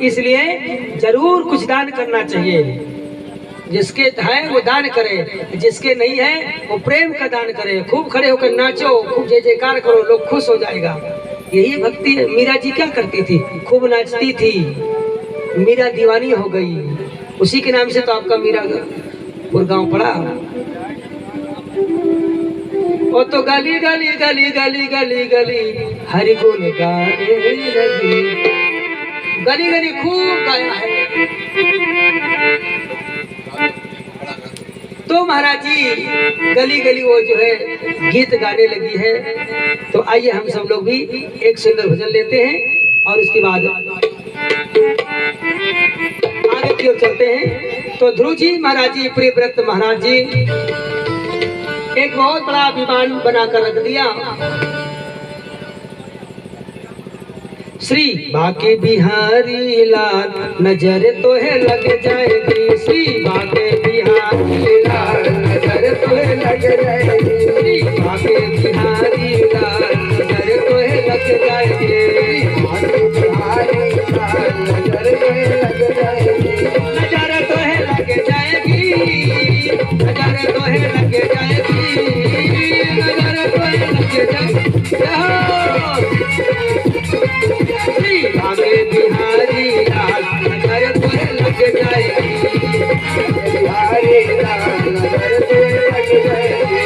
इसलिए जरूर कुछ दान करना चाहिए। जिसके है वो दान करे, जिसके नहीं है वो प्रेम का दान करे। खूब खड़े होकर नाचो, खूब जय जयकार करो, लोग खुश हो जाएगा। यही भक्ति है। मीरा जी क्या करती थी? खूब नाचती थी, मीरा दीवानी हो गई। उसी के नाम से तो आपका मीरा गाँव पड़ा। वो तो गली गली गली गली गली गली हरि गुण गाने लगी। गली गली खूब गाया है। तो महाराज जी गली गली वो जो है गीत गाने लगी है। तो आइए हम सब लोग भी एक सुंदर भजन लेते हैं और उसके बाद आगे की ओर चलते हैं। तो ध्रुव जी महाराज जी, प्रियव्रत महाराज जी एक बहुत बड़ा विमान बनाकर रख दिया। श्री बाके बिहारी लाल नजर तो है लग जाएगी। श्री बाके बिहारी लाल नजर तो है लग जाएगी। श्री बाके बिहारी लाल नजर तो है लग जाएगी। बाके बिहारी लाल नजर तो है लग जाएगी। नजर तो है लग जाएगी। नजर तो है लग जाएगी। नजर तो है लग जाएगी। आगे बिहारी लाल नजर तो लग जाएगी। बिहारी लाल नजर तो लग जाएगी।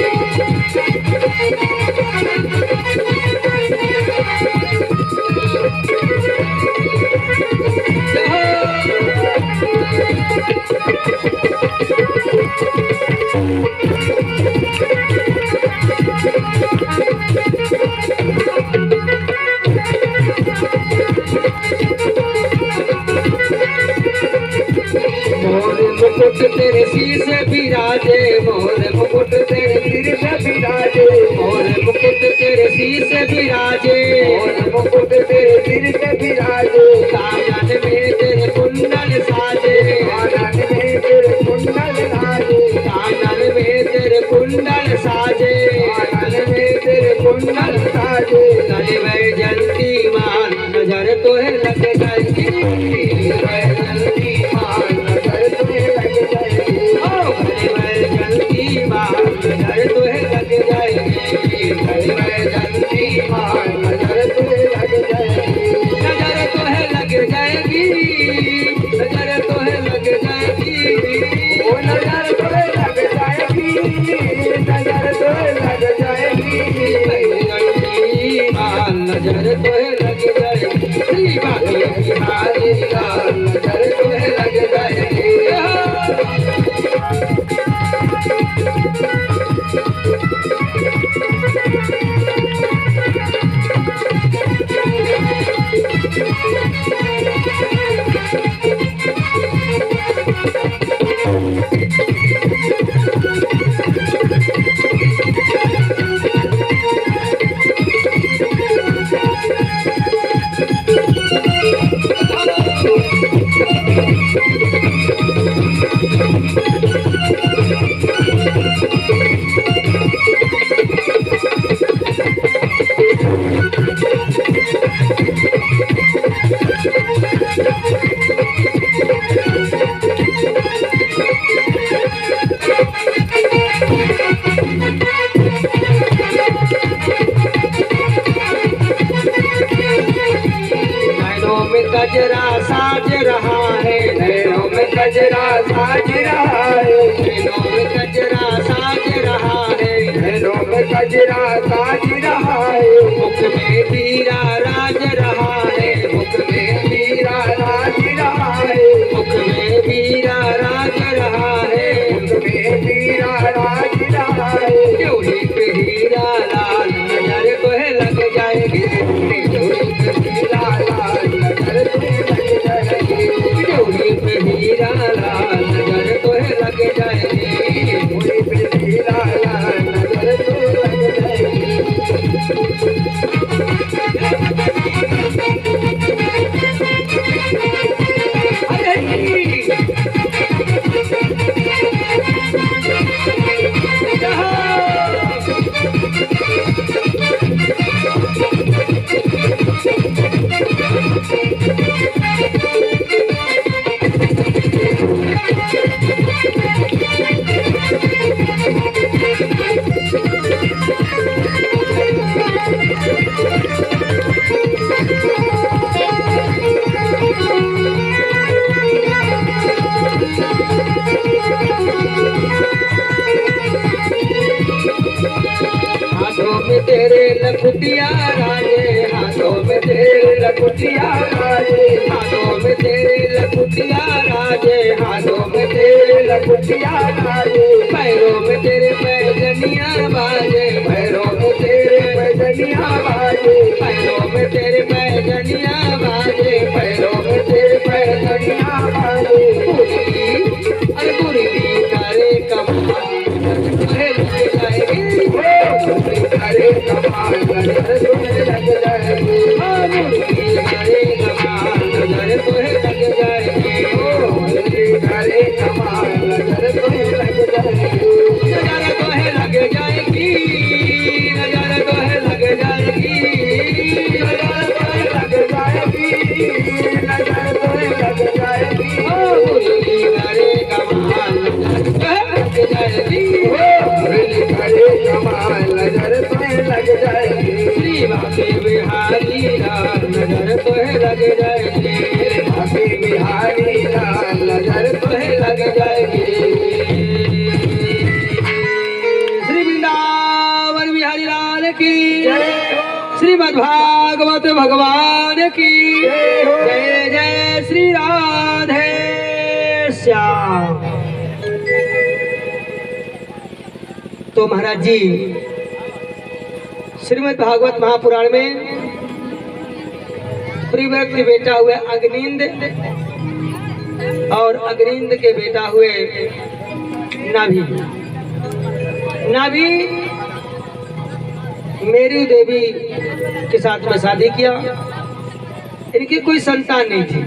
मुकुट तेरे शीश विराजे, मोर मुकुट तेरे शीश विराजे। मोर मुकुट तेरे शीश विराजे। मोर मुकुट तेरे शीश विराजे। कानन में तेरे कुंडल साजे। कानन में तेरे कुंडल साजे। कानन में तेरे कुंडल साजे। कानन में तेरे कुंडल साजे। गले में जलती मान नजर तो है लग जाएगी। जलती मान नजर तो है लग जाएगी। ओ गले में जलती मान नजर तो है लग जाएगी। गले में जलती मान नजर तो है लग जाएगी। नजर तो है लग जाएगी। नजर तो है लग जाएगी। ओ नजर तो है लग जाएगी। नजर तो है लग जाएगी। नजर तो है लग जाएगी। श्री बाके बिहारी लाल नजर तो है लग जाएगी। गजरा साज रहा है। नैनों में गजरा साज रहा है। नैनों में गजरा साज रहा है। नैनों में गजरा साज रहा है। मुख में हीरा राज रहा है। मुख में हीरा राज रहा है। मुख में हीरा राज रहा है। मुख में हीरा राज रहा है। जोड़ी पे हीरा लाल नजर तो है लग जाएगी। जोड़ी पे हीरा लाल नजर तो है लग जाएगी। जोड़ी पे हीरा लाल नजर तो है लग जाएगी। जोड़ी पे हीरा लाल नजर तो लग जाएगी। हाथों में तेरे लखुटिया राजे, हाथों में तेरे लखुटिया राजे, हाथों में तेरे लखुटिया राजे, हाथों में तेरे लखुटिया राजे, पैरों में तेरे पैजनिया बाजे, पैरों में तेरे पैजनिया बाजे, पैरों में तेरे पैजनिया बाजे, पैरों में तेरे पैजनिया बाजे। अरे गुरु करे कमाल अरे कमाल नजर तुम्हें लग जाएगी, अरे कमाल नजर तुम्हें लग जाएगी, अरे कमाल नजर तुम्हें लग जाएगी, नजर तुम्हें लग जाएगी, नजर तुम्हें लग जाएगी, नजर तुम्हें लग जाएगी, नजर तुम्हें लग जाएगी, अरे कमाल नजर तुम्हें लग जाएगी, अरे कमाल नजर तुम्हें लग जाएगी, श्री बाबे बिहारी लाल नजर तुम्हें लग जाएगी, बाबे बिहारी लाल नजर तुम्हें लग जाएगी। श्री वृंदावन बिहारी लाल की, श्रीमद् भागवत भगवान की जय, जय श्री राधे श्याम। तो महाराज जी श्रीमद् भागवत महापुराण में प्रिव्रत के बेटा हुए अग्निंद और अग्निंद के बेटा हुए नाभि। नाभि मेरी देवी के साथ में शादी किया, इनकी कोई संतान नहीं थी।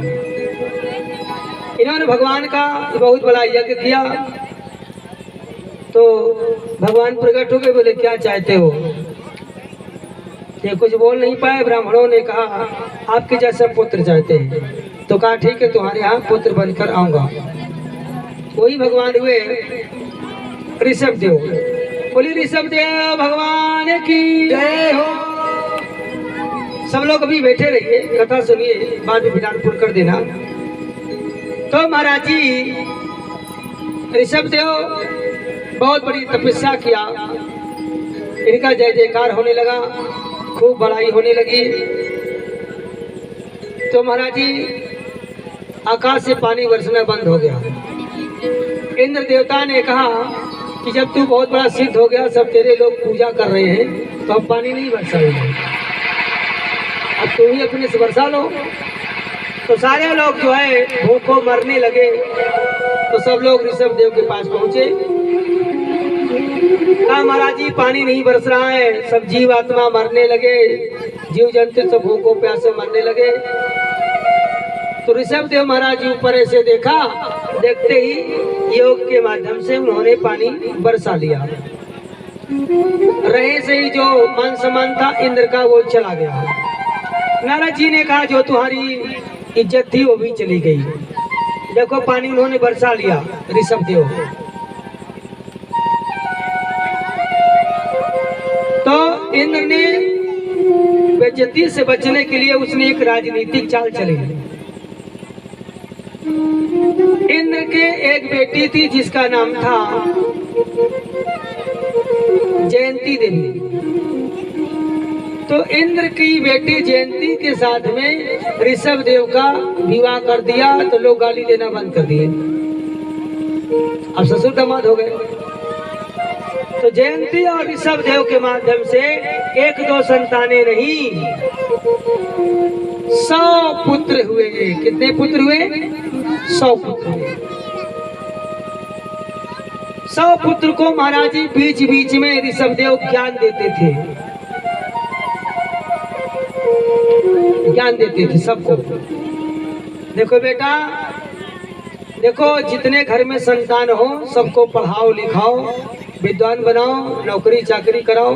इन्होंने भगवान का बहुत बड़ा यज्ञ किया, तो भगवान प्रकट हो गए, बोले क्या चाहते हो? ये कुछ बोल नहीं पाए। ब्राह्मणों ने कहा आपके जैसा पुत्र चाहते हैं। तो कहा ठीक है, तुम्हारे यहाँ पुत्र बनकर आऊंगा। वही भगवान हुए ऋषभ देव। बोली ऋषभ देव भगवान की जय हो। सब लोग अभी बैठे रहिए, कथा सुनिए, बाद में विधान पूर्ण कर देना। तो महाराज जी ऋषभ देव बहुत बड़ी तपस्या किया, इनका जय जयकार होने लगा, खूब बड़ाई होने लगी। तो महाराज जी आकाश से पानी बरसना बंद हो गया। इंद्र देवता ने कहा कि जब तू बहुत बड़ा सिद्ध हो गया, सब तेरे लोग पूजा कर रहे हैं, तो अब पानी नहीं बरसाएंगे, अब तू ही अपने से बरसा लो। तो सारे लोग जो है भूखों मरने लगे। तो सब लोग ऋषभ देव के पास पहुंचे, कहा महाराज जी पानी नहीं बरस रहा है, सब जीव आत्मा मरने लगे, जीव जंतु सब भूखों प्यासे मरने लगे। तो ऋषभ देव महाराज जी ऊपर ऐसे देखा, देखते ही योग के माध्यम से उन्होंने पानी बरसा लिया। रहे से ही जो मान सम्मान था इंद्र का वो चला गया। नारद जी ने कहा जो तुम्हारी इज्जत थी वो भी चली गई। देखो पानी उन्होंने बरसा लिया ऋषभ देव। तो इंद्र ने बेइज्जती से बचने के लिए उसने एक राजनीतिक चाल चली। इंद्र के एक बेटी थी जिसका नाम था जयंती देवी। तो इंद्र की बेटी जयंती के साथ में ऋषभ देव का विवाह कर दिया। तो लोग गाली देना बंद कर दिए, अब ससुर दामाद हो गए। तो जयंती और ऋषभ देव के माध्यम से एक दो संतानें नहीं 100 पुत्र हुए। कितने पुत्र हुए? 100 पुत्र हुए। 100 पुत्र को महाराज जी बीच बीच में ऋषभ देव ज्ञान देते थे, ज्ञान देते थे सबको। देखो बेटा, देखो जितने घर में संतान हो सबको पढ़ाओ लिखाओ, विद्वान बनाओ, नौकरी चाकरी कराओ,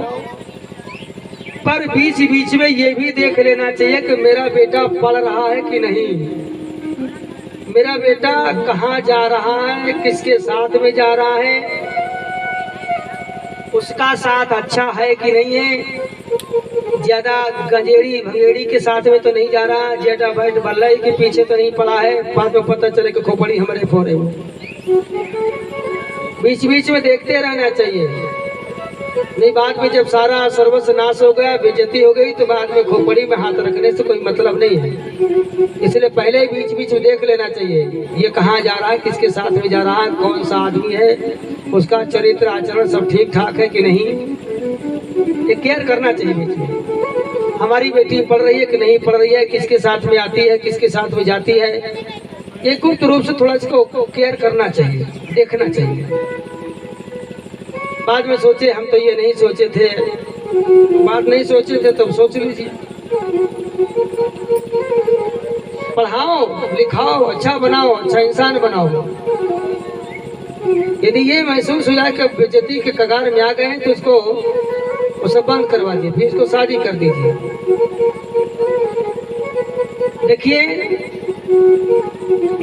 पर बीच बीच में ये भी देख लेना चाहिए कि मेरा बेटा पढ़ रहा है कि नहीं, मेरा बेटा कहाँ जा रहा है, किसके साथ में जा रहा है, उसका साथ अच्छा है कि नहीं है, ज्यादा गंजेड़ी भंगेड़ी के साथ में तो नहीं जा रहा, ज्यादा बैठ बल्लाई के पीछे तो नहीं पड़ा है, बाद में पता चले कि खोपड़ी हमारे फोड़े। बीच बीच में देखते रहना चाहिए। नहीं, बाद में जब सारा सर्वस्व नाश हो गया, बेइज्जती हो गई, तो बाद में खोपड़ी में हाथ रखने से कोई मतलब नहीं है। इसलिए पहले बीच बीच में देख लेना चाहिए ये कहाँ जा रहा है, किसके साथ में जा रहा है, कौन सा आदमी है, उसका चरित्र आचरण सब ठीक ठाक है कि नहीं, ये केयर करना चाहिए बीच में। हमारी बेटी पढ़ रही है कि नहीं पढ़ रही है, किसके साथ में आती है, किसके साथ में जाती है, ये गुप्त रूप से थोड़ा इसको केयर करना चाहिए, देखना चाहिए। बाद में सोचे हम तो ये नहीं सोचे थे, बात नहीं सोचे थे तो सोच लीजिए। पढ़ाओ लिखाओ, अच्छा बनाओ, अच्छा इंसान बनाओ। यदि ये महसूस हो जाए कि बेइज्जती के कगार में आ गए हैं तो उसको उसे बंद करवा दीजिए, फिर इसको शादी कर दीजिए। देखिए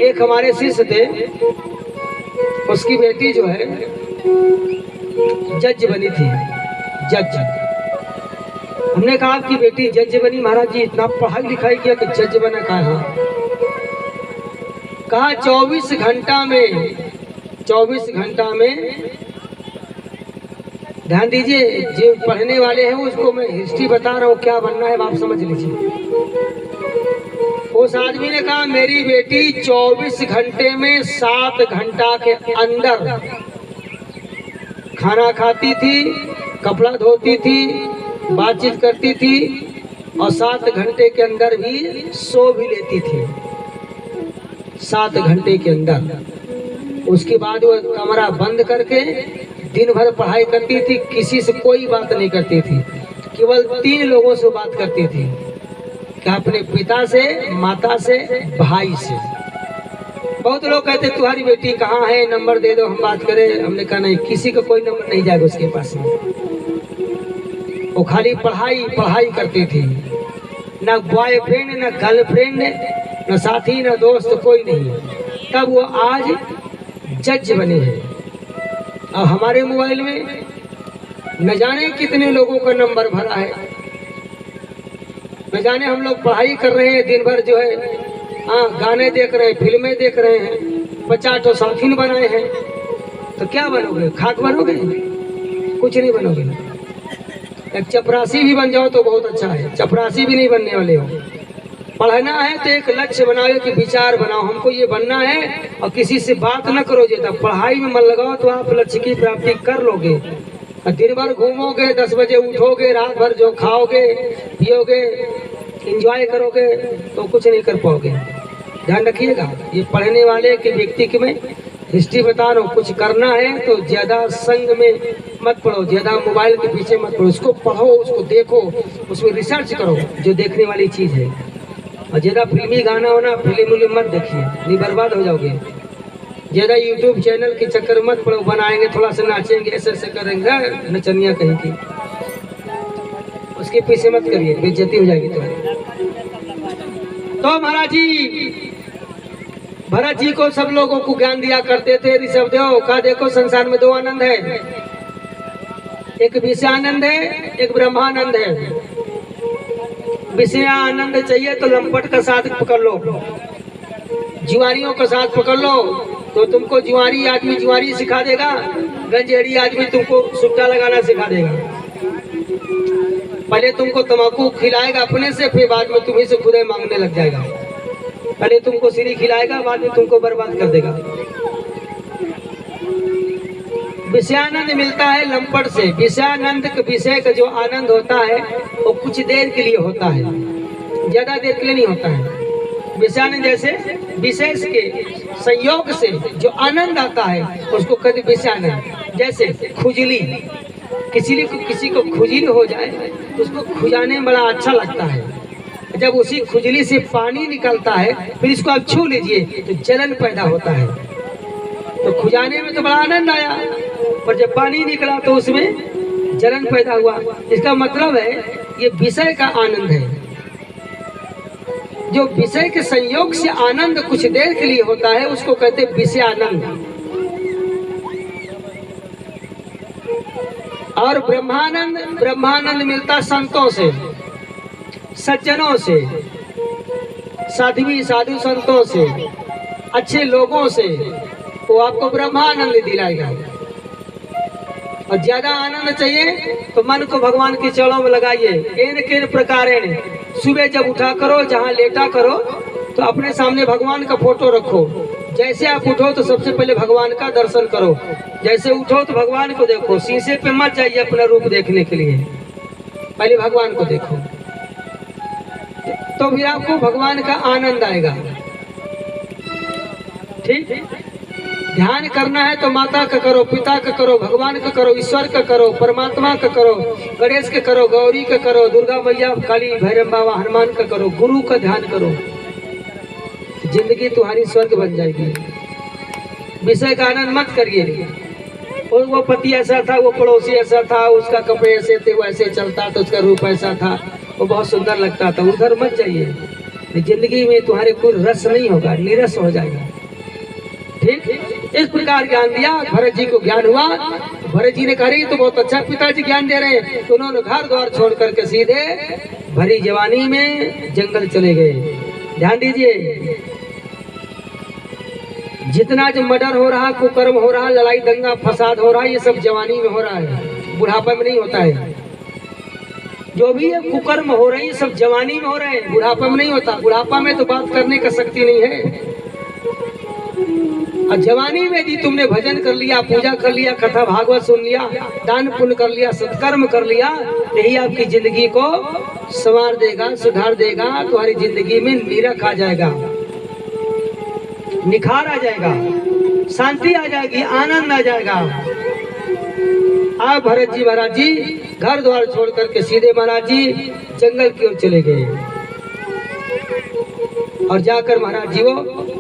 एक हमारे शिष्य थे, उसकी बेटी जो है जज बनी थी, जज। हमने कहा आपकी बेटी जज बनी? महाराज जी इतना पढ़ाई लिखाई किया कि जज बना? कहा 24 घंटा में, 24 घंटा में, ध्यान दीजिए, जो पढ़ने वाले हैं उसको मैं हिस्ट्री बता रहा हूँ, क्या बनना है आप समझ लीजिए। उस आदमी ने कहा मेरी बेटी 24 घंटे में 7 घंटा के अंदर खाना खाती थी, कपड़ा धोती थी, बातचीत करती थी और 7 घंटे के अंदर भी सो भी लेती थी। 7 घंटे के अंदर। उसके बाद वो कमरा बंद करके दिन भर पढ़ाई करती थी, किसी से कोई बात नहीं करती थी, केवल 3 लोगों से बात करती थी, क्या अपने पिता से, माता से, भाई से। बहुत लोग कहते तुम्हारी बेटी कहाँ है, नंबर दे दो हम बात करें। हमने कहा नहीं, किसी का कोई नंबर नहीं जाएगा उसके पास में। वो खाली पढ़ाई पढ़ाई करती थी, ना बॉयफ्रेंड, ना गर्लफ्रेंड, ना साथी, ना दोस्त, कोई नहीं। तब वो आज जज बने हैं। और हमारे मोबाइल में न जाने कितने लोगों का नंबर भरा है, न जाने हम लोग पढ़ाई कर रहे हैं दिन भर जो है, गाने देख रहे हैं, फिल्में देख रहे हैं, 50 साथी बनाए हैं, तो क्या बनोगे? खाक बनोगे? कुछ नहीं बनोगे। एक चपरासी भी बन जाओ तो बहुत अच्छा है, चपरासी भी नहीं बनने वाले हो। पढ़ना है तो एक लक्ष्य बनाओ कि विचार बनाओ, हमको ये बनना है, और किसी से बात न करो। जब पढ़ाई में मन लगाओ तो आप लक्ष्य की प्राप्ति कर लोगे। और दिन भर घूमोगे, 10 बजे उठोगे, रात भर जो खाओगे पियोगे, एंजॉय करोगे, तो कुछ नहीं कर पाओगे। ध्यान रखिएगा, ये पढ़ने वाले के व्यक्ति के में हिस्ट्री बता रहा हूँ। कुछ करना है तो ज्यादा संग में मत पढ़ो, ज्यादा मोबाइल के पीछे मत पढ़ो, उसको पढ़ो, उसको देखो, उसमें रिसर्च करो जो देखने वाली चीज है। और ज्यादा फिल्मी गाना होना, फिल्म मत देखिए, नहीं बर्बाद हो जाओगे। ज्यादा यूट्यूब चैनल के चक्कर मत पड़ो, बनाएंगे थोड़ा सा नाचेंगे, ऐसे ऐसे करेंगे, नचनिया कहीं की, उसके पीछे मत करिए, बेइज्जती हो जाएगी तुम्हारी। तो महाराज जी, भरत जी को सब लोगों को ज्ञान दिया करते थे। ऋषभ देव का देखो संसार में 2 आनंद है, एक विषय आनंद है, एक ब्रह्मानंद है। विषय आनंद चाहिए तो लंपट का साथ पकड़ लो, जुआरियों का साथ पकड़ लो, तो तुमको जुआरी आदमी जुआरी सिखा देगा, गंजेड़ी आदमी तुमको सुट्टा लगाना सिखा देगा। पहले तुमको तंबाकू खिलाएगा अपने से, फिर बाद में तुम्हें से खुदे मांगने लग जाएगा। पहले तुमको सीढ़ी खिलाएगा, बाद में तुमको बर्बाद कर देगा। विषयानंद मिलता है लंपट से। विषयानंद के विषय का जो आनंद होता है वो कुछ देर के लिए होता है, ज्यादा देर के लिए नहीं होता है। विषयानंद जैसे विशेष के संयोग से जो आनंद आता है उसको कहते विषयानंद। जैसे खुजली, किसी को खुजली हो जाए तो उसको खुजाने में बड़ा अच्छा लगता है। जब उसी खुजली से पानी निकलता है, फिर इसको आप छू लीजिए तो जलन पैदा होता है। तो खुजाने में तो बड़ा आनंद आया, पर जब पानी निकला तो उसमें जलन पैदा हुआ। इसका मतलब है ये विषय का आनंद है। जो विषय के संयोग से आनंद कुछ देर के लिए होता है उसको कहते हैं विषयानंद। और ब्रह्मानंद, ब्रह्मानंद मिलता संतों से, सज्जनों से, साध्वी साधु संतों से, अच्छे लोगों से, वो आपको ब्रह्मानंद दिलाएगा। और ज्यादा आनंद चाहिए तो मन को भगवान के चरणों में लगाइए। इन किन प्रकारेण, सुबह जब उठा करो, जहाँ लेटा करो तो अपने सामने भगवान का फोटो रखो। जैसे आप उठो तो सबसे पहले भगवान का दर्शन करो। जैसे उठो तो भगवान को देखो, शीशे पे मत जाइए अपना रूप देखने के लिए, पहले भगवान को देखो, तो फिर आपको भगवान का आनंद आएगा। ठीक, ध्यान करना है तो माता का करो, पिता का करो, भगवान का करो, ईश्वर का करो, परमात्मा का करो, गणेश का करो, गौरी का करो, दुर्गा मैया, काली, भैरव बाबा, हनुमान का करो, गुरु का ध्यान करो, जिंदगी तुम्हारी स्वर्ग बन जाएगी। विषय का आनंद मत करिए। वो पति ऐसा था, वो पड़ोसी ऐसा था, उसका कपड़े ऐसे थे, वो ऐसे चलता था, उसका रूप ऐसा था, वो बहुत सुंदर लगता था, उधर मत जाइए। जिंदगी में तुम्हारे कोई रस नहीं होगा, निरस हो जाएगा। ठीक, इस प्रकार ज्ञान दिया। भरत जी को ज्ञान हुआ। भरत जी ने कहा तो बहुत अच्छा पिताजी ज्ञान दे रहे हैं, तो उन्होंने घर द्वार छोड़ करके सीधे भरी जवानी में जंगल चले गए। ध्यान दीजिए, जितना जो मर्डर हो रहा, कुकर्म हो रहा, लड़ाई दंगा फसाद हो रहा है, ये सब जवानी में हो रहा है, बुढ़ापा में नहीं होता है। जो भी ये कुकर्म हो रही है सब जवानी में हो रहे हैं, बुढ़ापा में नहीं होता। बुढ़ापा में तो बात करने का शक्ति नहीं है। और जवानी में यदि तुमने भजन कर लिया, पूजा कर लिया, कथा भागवत सुन लिया, दान पुण्य कर लिया, सत्कर्म कर लिया, यही आपकी जिंदगी को संवार देगा, सुधार देगा। तुम्हारी जिंदगी में निरख आ जाएगा, निखार आ जाएगा, शांति आ जाएगी, आनंद आ जाएगा। आप भरत जी महाराज जी घर द्वार छोड़ करके सीधे महाराज जी जंगल की ओर चले गए और जाकर महाराज जी वो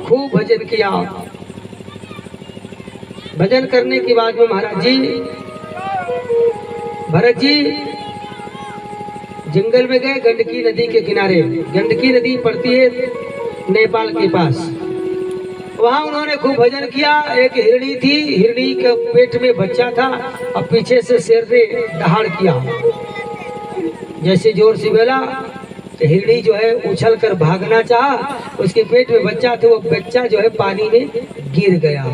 खूब भजन किया। भजन करने के बाद में महाराज जी भरत जी जंगल में गए, गंडकी नदी के किनारे। गंडकी नदी पड़ती है नेपाल के पास। वहाँ उन्होंने खूब भजन किया। एक हिरणी थी, हिरणी के पेट में बच्चा था और पीछे से शेर ने दहाड़ किया। जैसे जोर से बोला तो हिरणी जो है उछल कर भागना चाहा, उसके पेट में बच्चा था, वो बच्चा जो है पानी में गिर गया।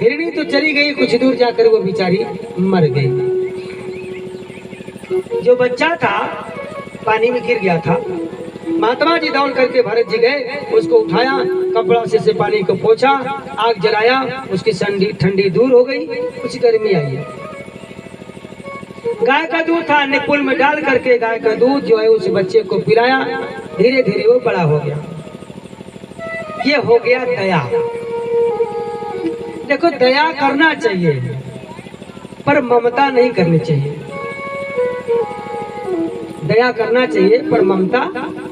हिरणी तो चली गई, कुछ दूर जाकर वो बेचारी मर गई। जो बच्चा था पानी में गिर गया था। महात्मा जी दौड़ करके भरत जी गए, उसको उठाया, कपड़ा से पानी को पोंछा, आग जलाया, उसकी ठंडी दूर हो गई, कुछ गर्मी आई। गाय का दूध था, निपुल में डाल करके गाय का दूध जो है उस बच्चे को पिलाया। धीरे धीरे वो बड़ा हो गया। ये हो गया दया। देखो, दया करना चाहिए पर ममता नहीं करनी चाहिए। दया करना चाहिए पर ममता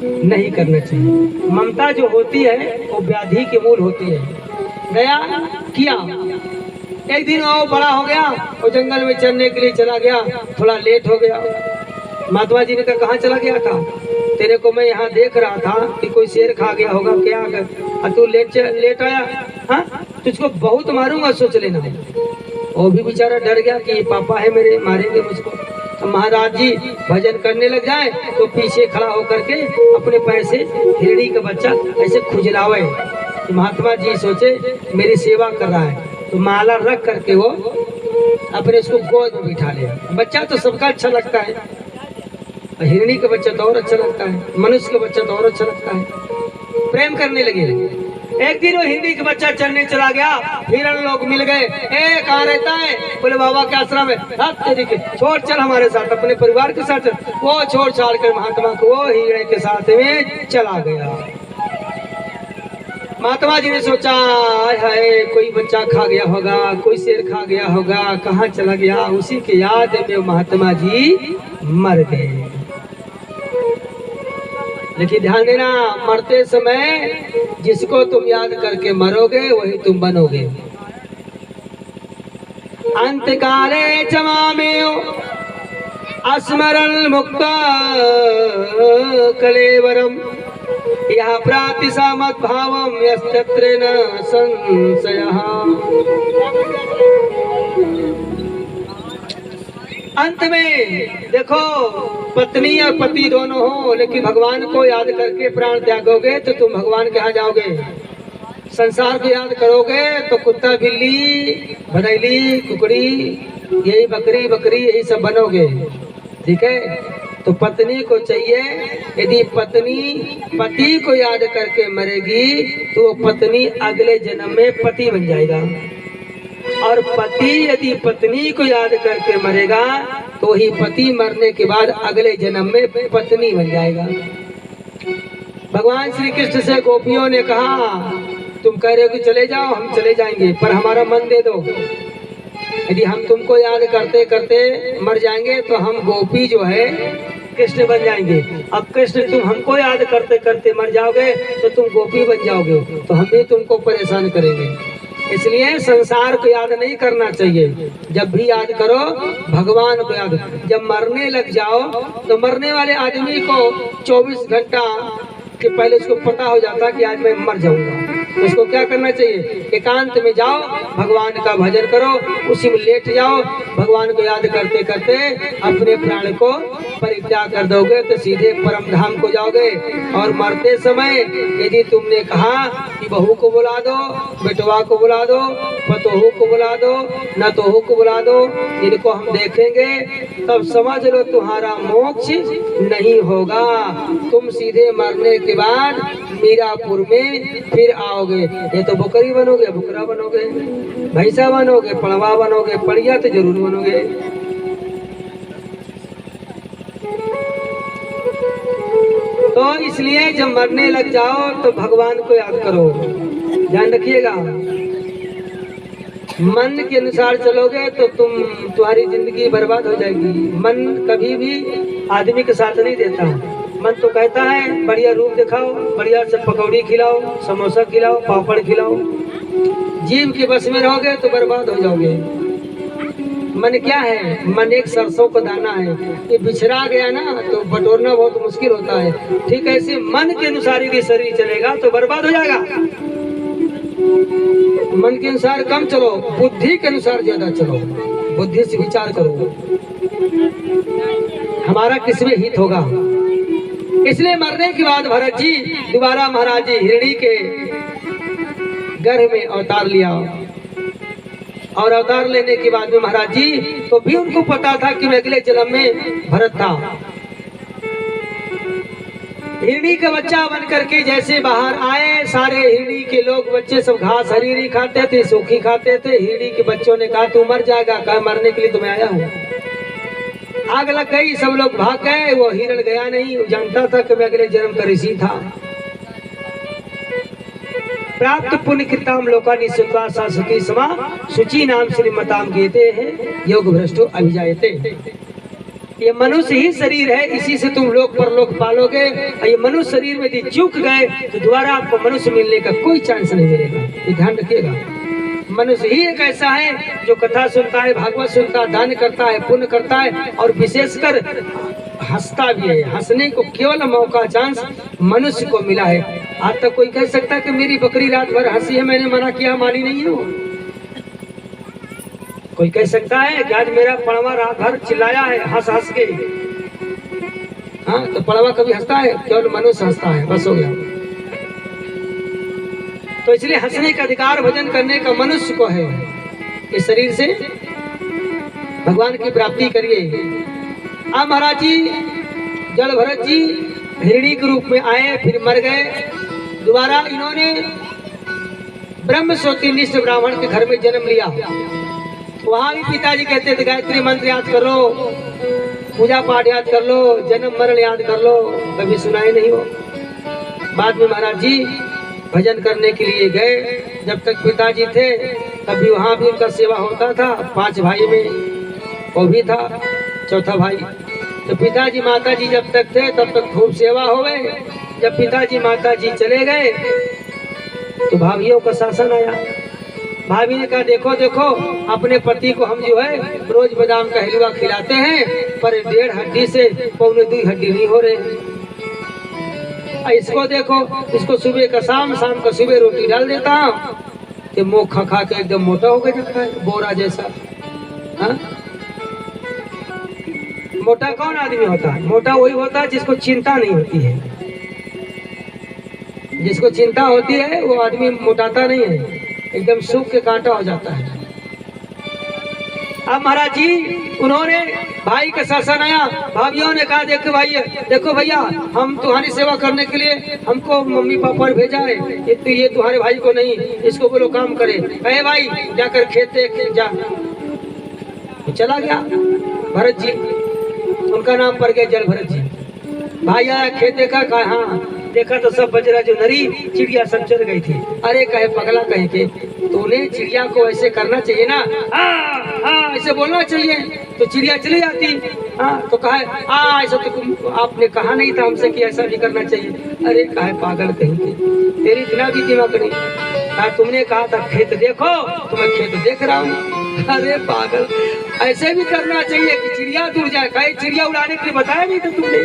नहीं करना चाहिए। ममता जो होती है वो व्याधि के मूल होती है। दया किया, एक दिन वो बड़ा हो गया, वो जंगल में चरने के लिए चला गया, थोड़ा लेट हो गया। महात्मा जी ने कहा कहाँ चला गया था? तेरे को मैं यहाँ देख रहा था कि कोई शेर खा गया होगा क्या, तू लेट आया? हाँ, तुझको बहुत मारूंगा, सोच लेना। वो भी बेचारा डर गया कि पापा है मेरे, मारेंगे मुझको। तो महाराज जी भजन करने लग जाए तो पीछे खड़ा होकर के अपने पैर से हिरणी का बच्चा ऐसे खुजलावे। तो महात्मा जी सोचे मेरी सेवा कर रहा है, तो माला रख करके वो अपने इसको गोद में बिठा ले। बच्चा तो सबका अच्छा लगता है, हिरणी का बच्चा तो और अच्छा लगता है, मनुष्य का बच्चा तो और अच्छा लगता है। प्रेम करने लगे। एक दिन वो हिरणी का बच्चा चलने चला गया, हिरण लोग मिल गए। कहाँ रहता है? बोले बाबा के आश्रम में। छोड़ चल हमारे साथ, अपने परिवार के साथ। वो छोड़ छाड़ कर महात्मा को वो हिरण के साथ में चला गया। महात्मा जी ने सोचा हाय कोई बच्चा खा गया होगा, कोई शेर खा गया होगा, कहाँ चला गया। उसी के याद में महात्मा जी मर गए। लेकिन ध्यान देना, मरते समय जिसको तुम याद करके मरोगे वही तुम बनोगे। अंतकाले चमामेव अस्मरन् मुक्ता कलेवरम यह प्रातिसा मद्भावम यस्तत्र न संशयः। अंत में देखो, पत्नी और पति दोनों हो, लेकिन भगवान को याद करके प्राण त्यागोगे तो तुम भगवान के यहाँ जाओगे। संसार को याद करोगे तो कुत्ता बिल्ली भदैली कुकड़ी यही बकरी बकरी यही सब बनोगे, ठीक है। तो पत्नी को चाहिए, यदि पत्नी पति को याद करके मरेगी तो वो पत्नी अगले जन्म में पति बन जाएगा, और पति यदि पत्नी को याद करके मरेगा तो ही पति मरने के बाद अगले जन्म में पत्नी बन जाएगा। भगवान श्री कृष्ण से गोपियों ने कहा तुम कह रहे हो कि चले जाओ, हम चले जाएंगे, पर हमारा मन दे दो। यदि हम तुमको याद करते करते मर जाएंगे तो हम गोपी जो है कृष्ण बन जाएंगे। अब कृष्ण तुम हमको याद करते करते मर जाओगे तो तुम गोपी बन जाओगे, तो हम भी तुमको परेशान करेंगे। इसलिए संसार को याद नहीं करना चाहिए, जब भी याद करो भगवान को याद। जब मरने लग जाओ तो मरने वाले आदमी को 24 घंटा के पहले उसको पता हो जाता कि आज मैं मर जाऊंगा, तो उसको क्या करना चाहिए, एकांत में जाओ, भगवान का भजन करो, उसी में लेट जाओ, भगवान को याद करते करते अपने प्राण को परित्याग कर दोगे तो सीधे परम धाम को जाओगे। और मरते समय यदि तुमने कहा कि बहू को बुला दो, बेटवा को बुला दो, पतोहू को बुला दो, नतोहू को बुला दो, इनको हम देखेंगे, तब समझ लो तुम्हारा मोक्ष नहीं होगा। तुम सीधे मरने के बाद मीरापुर में फिर आओगे, ये तो बकरी बनोगे, बुकरा बनोगे, भैंसा बनोगे, पड़वा बनोगे, पड़िया तो जरूर बनोगे। तो इसलिए जब मरने लग जाओ तो भगवान को याद करो, ध्यान रखिएगा। मन के अनुसार चलोगे तो तुम्हारी जिंदगी बर्बाद हो जाएगी। मन कभी भी आदमी के साथ नहीं देता। मन तो कहता है बढ़िया रूप दिखाओ, बढ़िया से पकौड़ी खिलाओ, समोसा खिलाओ, पापड़ खिलाओ। जीव के बस में रहोगे तो बर्बाद हो जाओगे। मन क्या है, मन एक सरसों का दाना है, ये बिछड़ा गया ना तो बटोरना बहुत मुश्किल होता है। ठीक है, ऐसे मन के अनुसार यदि शरीर चलेगा तो बर्बाद हो जाएगा। मन के अनुसार कम चलो, बुद्धि के अनुसार ज्यादा चलो, बुद्धि से विचार करो हमारा किसमें हित होगा। इसलिए मरने के बाद भरत जी दोबारा महाराज जी हिरणी के गर्भ में अवतार लिया, और अवतार लेने के बाद में महाराज जी तो भी उनको पता था कि मैं अगले जन्म में भरत था। हिरणी का बच्चा बन करके जैसे बाहर आए, सारे हिरणी के लोग बच्चे सब घास हरी खाते थे, सूखी खाते थे। हिरणी के बच्चों ने कहा तू मर जाएगा, कहा मरने के लिए तो मैं आया हूँ। आग लग गई, सब लोग भाग गए, वो हिरण गया नहीं, वो जानता था कि मैं अगले जन्म का ऋषि था। प्राप्त पुण्य कृताम लोकानि सुखा शाश्वती समा शुचि नाम श्रीमताम गीते हैं योग भ्रष्टो अभिजायते। ये मनुष्य ही शरीर है, इसी से तुम लोग परलोक पालोगे। ये मनुष्य शरीर में यदि चूक गए तो दोबारा आपको मनुष्य मिलने का कोई चांस नहीं मिलेगा, ये ध्यान रखिएगा। मनुष्य ही एक ऐसा है जो कथा सुनता है, भागवत सुनता है, दान करता है, पुण्य करता है, और विशेषकर हंसता भी है। हंसने को केवल मौका चांस मनुष्य को मिला है। आज तक कोई कह सकता कि मेरी बकरी रात भर हंसी है, मैंने मना किया, मानी नहीं है वो। कोई कह सकता है कि आज मेरा पड़वा रात भर चिल्लाया है हंस हंस के। हाँ, तो पड़वा कभी हंसता है? केवल मनुष्य हंसता है, बस हो गया। तो इसलिए हंसने का अधिकार भजन करने का मनुष्य को है। इस शरीर से भगवान की प्राप्ति करिए। अब महाराज जी जल भरत जी हिरणी के रूप में आए, फिर मर गए। दोबारा इन्होंने ब्रह्मस्वती निष्ठ ब्राह्मण के घर में जन्म लिया। वहां भी पिताजी कहते थे गायत्री मंत्र याद कर लो, पूजा पाठ याद कर लो, जन्म मरण याद कर लो, कभी सुनाए नहीं हो। बाद में महाराज जी भजन करने के लिए गए। जब तक पिताजी थे तब भी वहाँ भी उनका सेवा होता था। 5 भाई में वो भी था चौथा भाई। तो पिताजी माताजी जब तक थे तब तक खूब सेवा हो गए। जब पिताजी माताजी चले गए तो भाभीियों का शासन आया। भाभी ने कहा देखो देखो, अपने पति को हम जो है रोज बादाम का हलवा खिलाते हैं, पर 1.5 हड्डी से 1.25 हड्डी नहीं हो रहे। इसको देखो, इसको सुबह का शाम, शाम का सुबह रोटी डाल देता हूँ कि मुँह खा खा के एकदम मोटा हो गया जाता है, बोरा जैसा। हाँ? मोटा कौन आदमी होता है? मोटा वही होता है जिसको चिंता नहीं होती है, जिसको चिंता होती है वो आदमी मोटाता नहीं है, एकदम सूख के कांटा हो जाता है। अब महाराज जी उन्होंने भाई का शासन आया, भाभीियों ने कहा देखो भैया हम तुम्हारी सेवा करने के लिए हमको मम्मी पापा ने भेजा है, ये तुम्हारे भाई को नहीं, इसको बोलो काम करे। कहे भाई जाकर खेत देख जा। तो चला गया भरत जी, उनका नाम पड़ गया जल भरत जी। भाई आया खेत देखा, कहा हाँ देखा तो सब बजरा जो नरी चिड़िया सब चल गई थी। अरे कहे पगला कहे के तूने चिड़िया को ऐसे करना चाहिए ना, हाँ ऐसे बोलना चाहिए तो चिड़िया चली जाती। हाँ तो कहा ऐसा तो आपने कहा नहीं था हमसे कि ऐसा भी करना चाहिए। अरे कहे पागल कहीं के, तेरी इतना भी दिमाग नहीं, कहा तुमने कहा था खेत देखो तो मैं खेत देख रहा हूँ। अरे पागल, ऐसे भी करना चाहिए कि चिड़िया दूर जाए। कहे चिड़िया उड़ाने के लिए बताया नहीं था तुमने।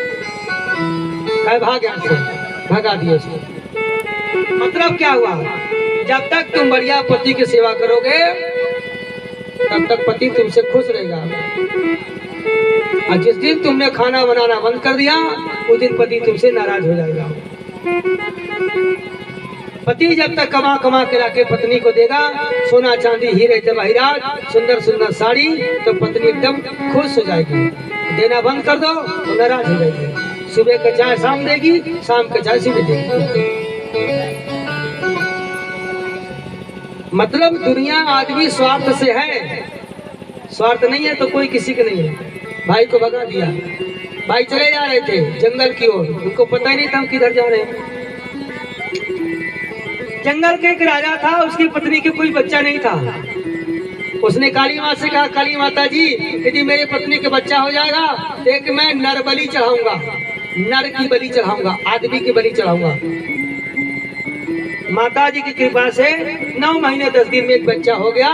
कहे भाग यहाँ से, भगा दिया उसको। मतलब क्या हुआ, जब तक तुम बढ़िया पति की सेवा करोगे तब तक पति तुमसे खुश रहेगा, और जिस दिन तुमने खाना बनाना बंद कर दिया उस दिन पति तुमसे नाराज हो जाएगा। पति जब तक कमा कमा के लाके पत्नी को देगा, सोना चांदी हीरे जवाहिरात सुंदर सुंदर साड़ी, तो पत्नी एकदम खुश हो जाएगी। देना बंद कर दो तो नाराज हो जाएगी। सुबह का चाय शाम देगी, शाम का चाय सुबह देगी। मतलब दुनिया आदमी स्वार्थ से है, स्वार्थ नहीं है तो कोई किसी का नहीं है। भाई को भगा दिया, भाई चले जा रहे थे जंगल की ओर, उनको पता ही नहीं था हम किधर जा रहे हैं। जंगल के एक राजा था, उसकी पत्नी के कोई बच्चा नहीं था। उसने काली माँ से कहा, काली माता जी यदि मेरे पत्नी के बच्चा हो जाएगा तो एक मैं नर बलि चढ़ाऊंगा, नर की बलि चढ़ाऊंगा, आदमी की बलि चढ़ाऊंगा। माता जी की कृपा से 9 महीने 10 दिन में एक बच्चा हो गया।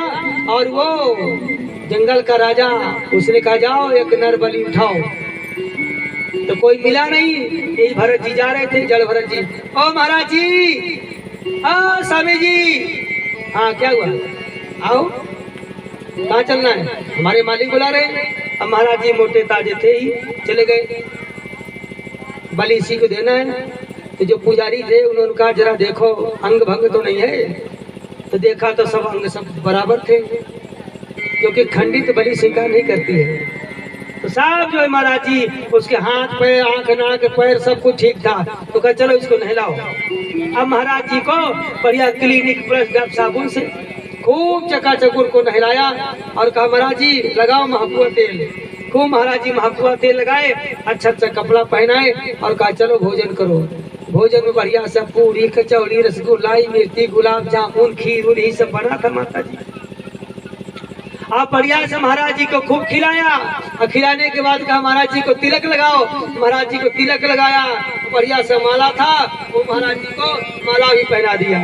और वो जंगल का राजा, उसने कहा जाओ एक नर बलि उठाओ। तो कोई मिला नहीं, यही भरत जी जा रहे थे, जल भरत जी। ओ महाराज जी, हाँ स्वामी जी, हाँ क्या हुआ, आओ कहाँ चलना है, हमारे मालिक बुला रहे हैं। अब महाराज जी मोटे ताजे थे ही, चले गए। बलि इसी को देना है। तो जो पुजारी थे उन्होंने कहा जरा देखो अंग भंग तो नहीं है। तो देखा तो सब अंग सब बराबर थे, क्योंकि खंडित बलि स्वीकार नहीं करती है। तो साहब जो है महाराज जी, उसके हाथ पैर आंख नाक पैर सब कुछ ठीक था। तो कहा चलो इसको नहलाओ। अब महाराज जी को बढ़िया क्लिनिक ब्रश डब साबुन से खूब चकाचक को नहलाया और कहा महाराज जी लगाओ महकुआ तेल। खूब महाराज जी महकुआ तेल लगाए, अच्छा अच्छा कपड़ा पहनाए और कहा चलो भोजन करो। भोजन में बढ़िया सा पूरी कचौड़ी रसगुल्ला मिर्ची गुलाब जामुन खीर यही सब बना था माता जी। आप बढ़िया से महाराज जी को खूब खिलाया और खिलाने के बाद कहा महाराज जी को तिलक लगाओ। महाराज जी को तिलक लगाया, बढ़िया सा माला था, वो महाराज जी को माला भी पहना दिया।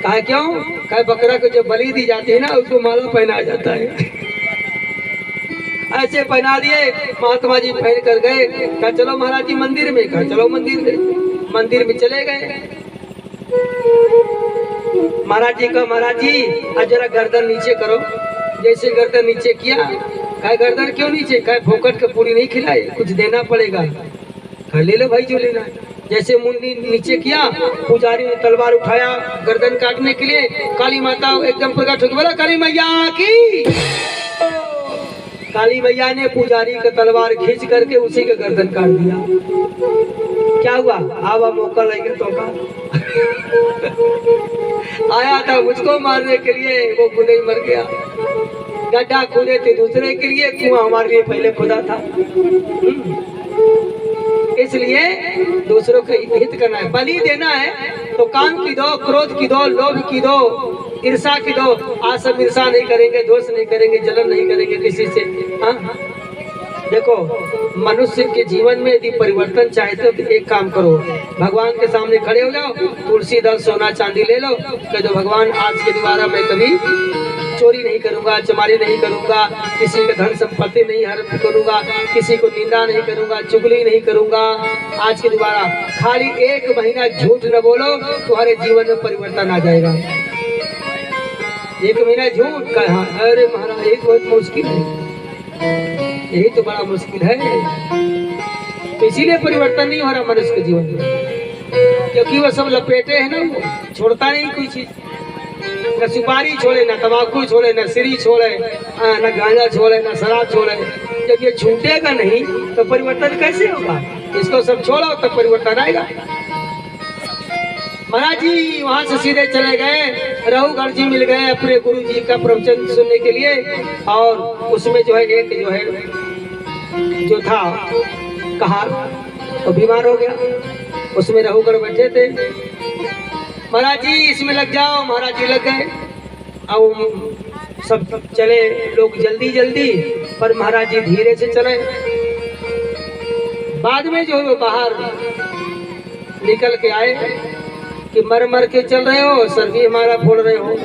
कहा क्यों, कहा बकरा को जो बलि दी जाती है ना उसको माला पहनाया जाता है। ऐसे पहना दिए, महात्मा जी पहन कर गए। कहा चलो महाराज जी मंदिर में, कहा चलो मंदिर में। मंदिर में चले गए। महाराज जी का महाराज जी आज जरा गर्दन नीचे करो। जैसे गर्दन नीचे किया, कहा गर्दन क्यों नीचे, कहा फोकट के पूरी नहीं खिलाई, कुछ देना पड़ेगा। कहा ले लो भाई जो लेना। जैसे मुंडी नीचे किया, पुजारी ने तलवार उठाया गर्दन काटने के लिए। काली माता एकदम प्रकट होकर बोला काली मैया की। काली मैया ने पुजारी का तलवार खींच करके उसी का गर्दन काट दिया। क्या हुआ, आवा मौका लगे तो आया था मुझको मारने के लिए, वो खुद ही मर गया। गड्ढा खोदे थे दूसरे के लिए, कुआं हमारे लिए पहले खुदा था। इसलिए दूसरों का हित करना है। बलि देना है तो काम की दो, क्रोध की दो, लोभ की दो, ईर्षा की दो। आज सब ईर्षा नहीं करेंगे, दोष नहीं करेंगे, जलन नहीं करेंगे किसी से। हाँ देखो मनुष्य के जीवन में यदि परिवर्तन चाहते हो तो एक काम करो, भगवान के सामने खड़े हो जाओ, तुलसी दल सोना चांदी ले लो, कह दो भगवान आज के द्वारा मैं कभी चोरी नहीं करूंगा, चमारी नहीं करूंगा, किसी का धन संपत्ति नहीं हरण करूंगा, किसी को निंदा नहीं करूंगा, चुगली नहीं करूंगा। आज के द्वारा खाली 1 महीना झूठ न बोलो, तुम्हारे जीवन में परिवर्तन आ जाएगा। 1 महीना झूठ का, अरे महाराज ये बहुत मुश्किल है, यही तो बड़ा मुश्किल है। तो इसीलिए परिवर्तन नहीं हो रहा मनुष्य के जीवन में। क्योंकि वो सब लपेटे हैं ना, वो छोड़ता नहीं कोई चीज, न सुपारी छोड़े, न तंबाकू छोड़े, न सीरी छोड़े, न गांजा छोड़े, न शराब छोड़े। जब ये छूटेगा नहीं तो परिवर्तन कैसे होगा? इसको सब छोड़ो तब परिवर्तन आएगा। महाराज जी वहां से सीधे चले गए, रघुगढ़ जी मिल गए अपने गुरु जी का प्रवचन सुनने के लिए। और उसमें जो है एक जो था कहा तो बीमार हो गया, उसमें रघुगढ़ बैठे थे। महाराज जी इसमें लग जाओ, महाराज जी लग गए। अब सब चले लोग जल्दी जल्दी, पर महाराज जी धीरे से चले। बाद में जो है बाहर निकल के आए कि मर मर के चल रहे हो, सर भी हमारा फोड़ रहे हो।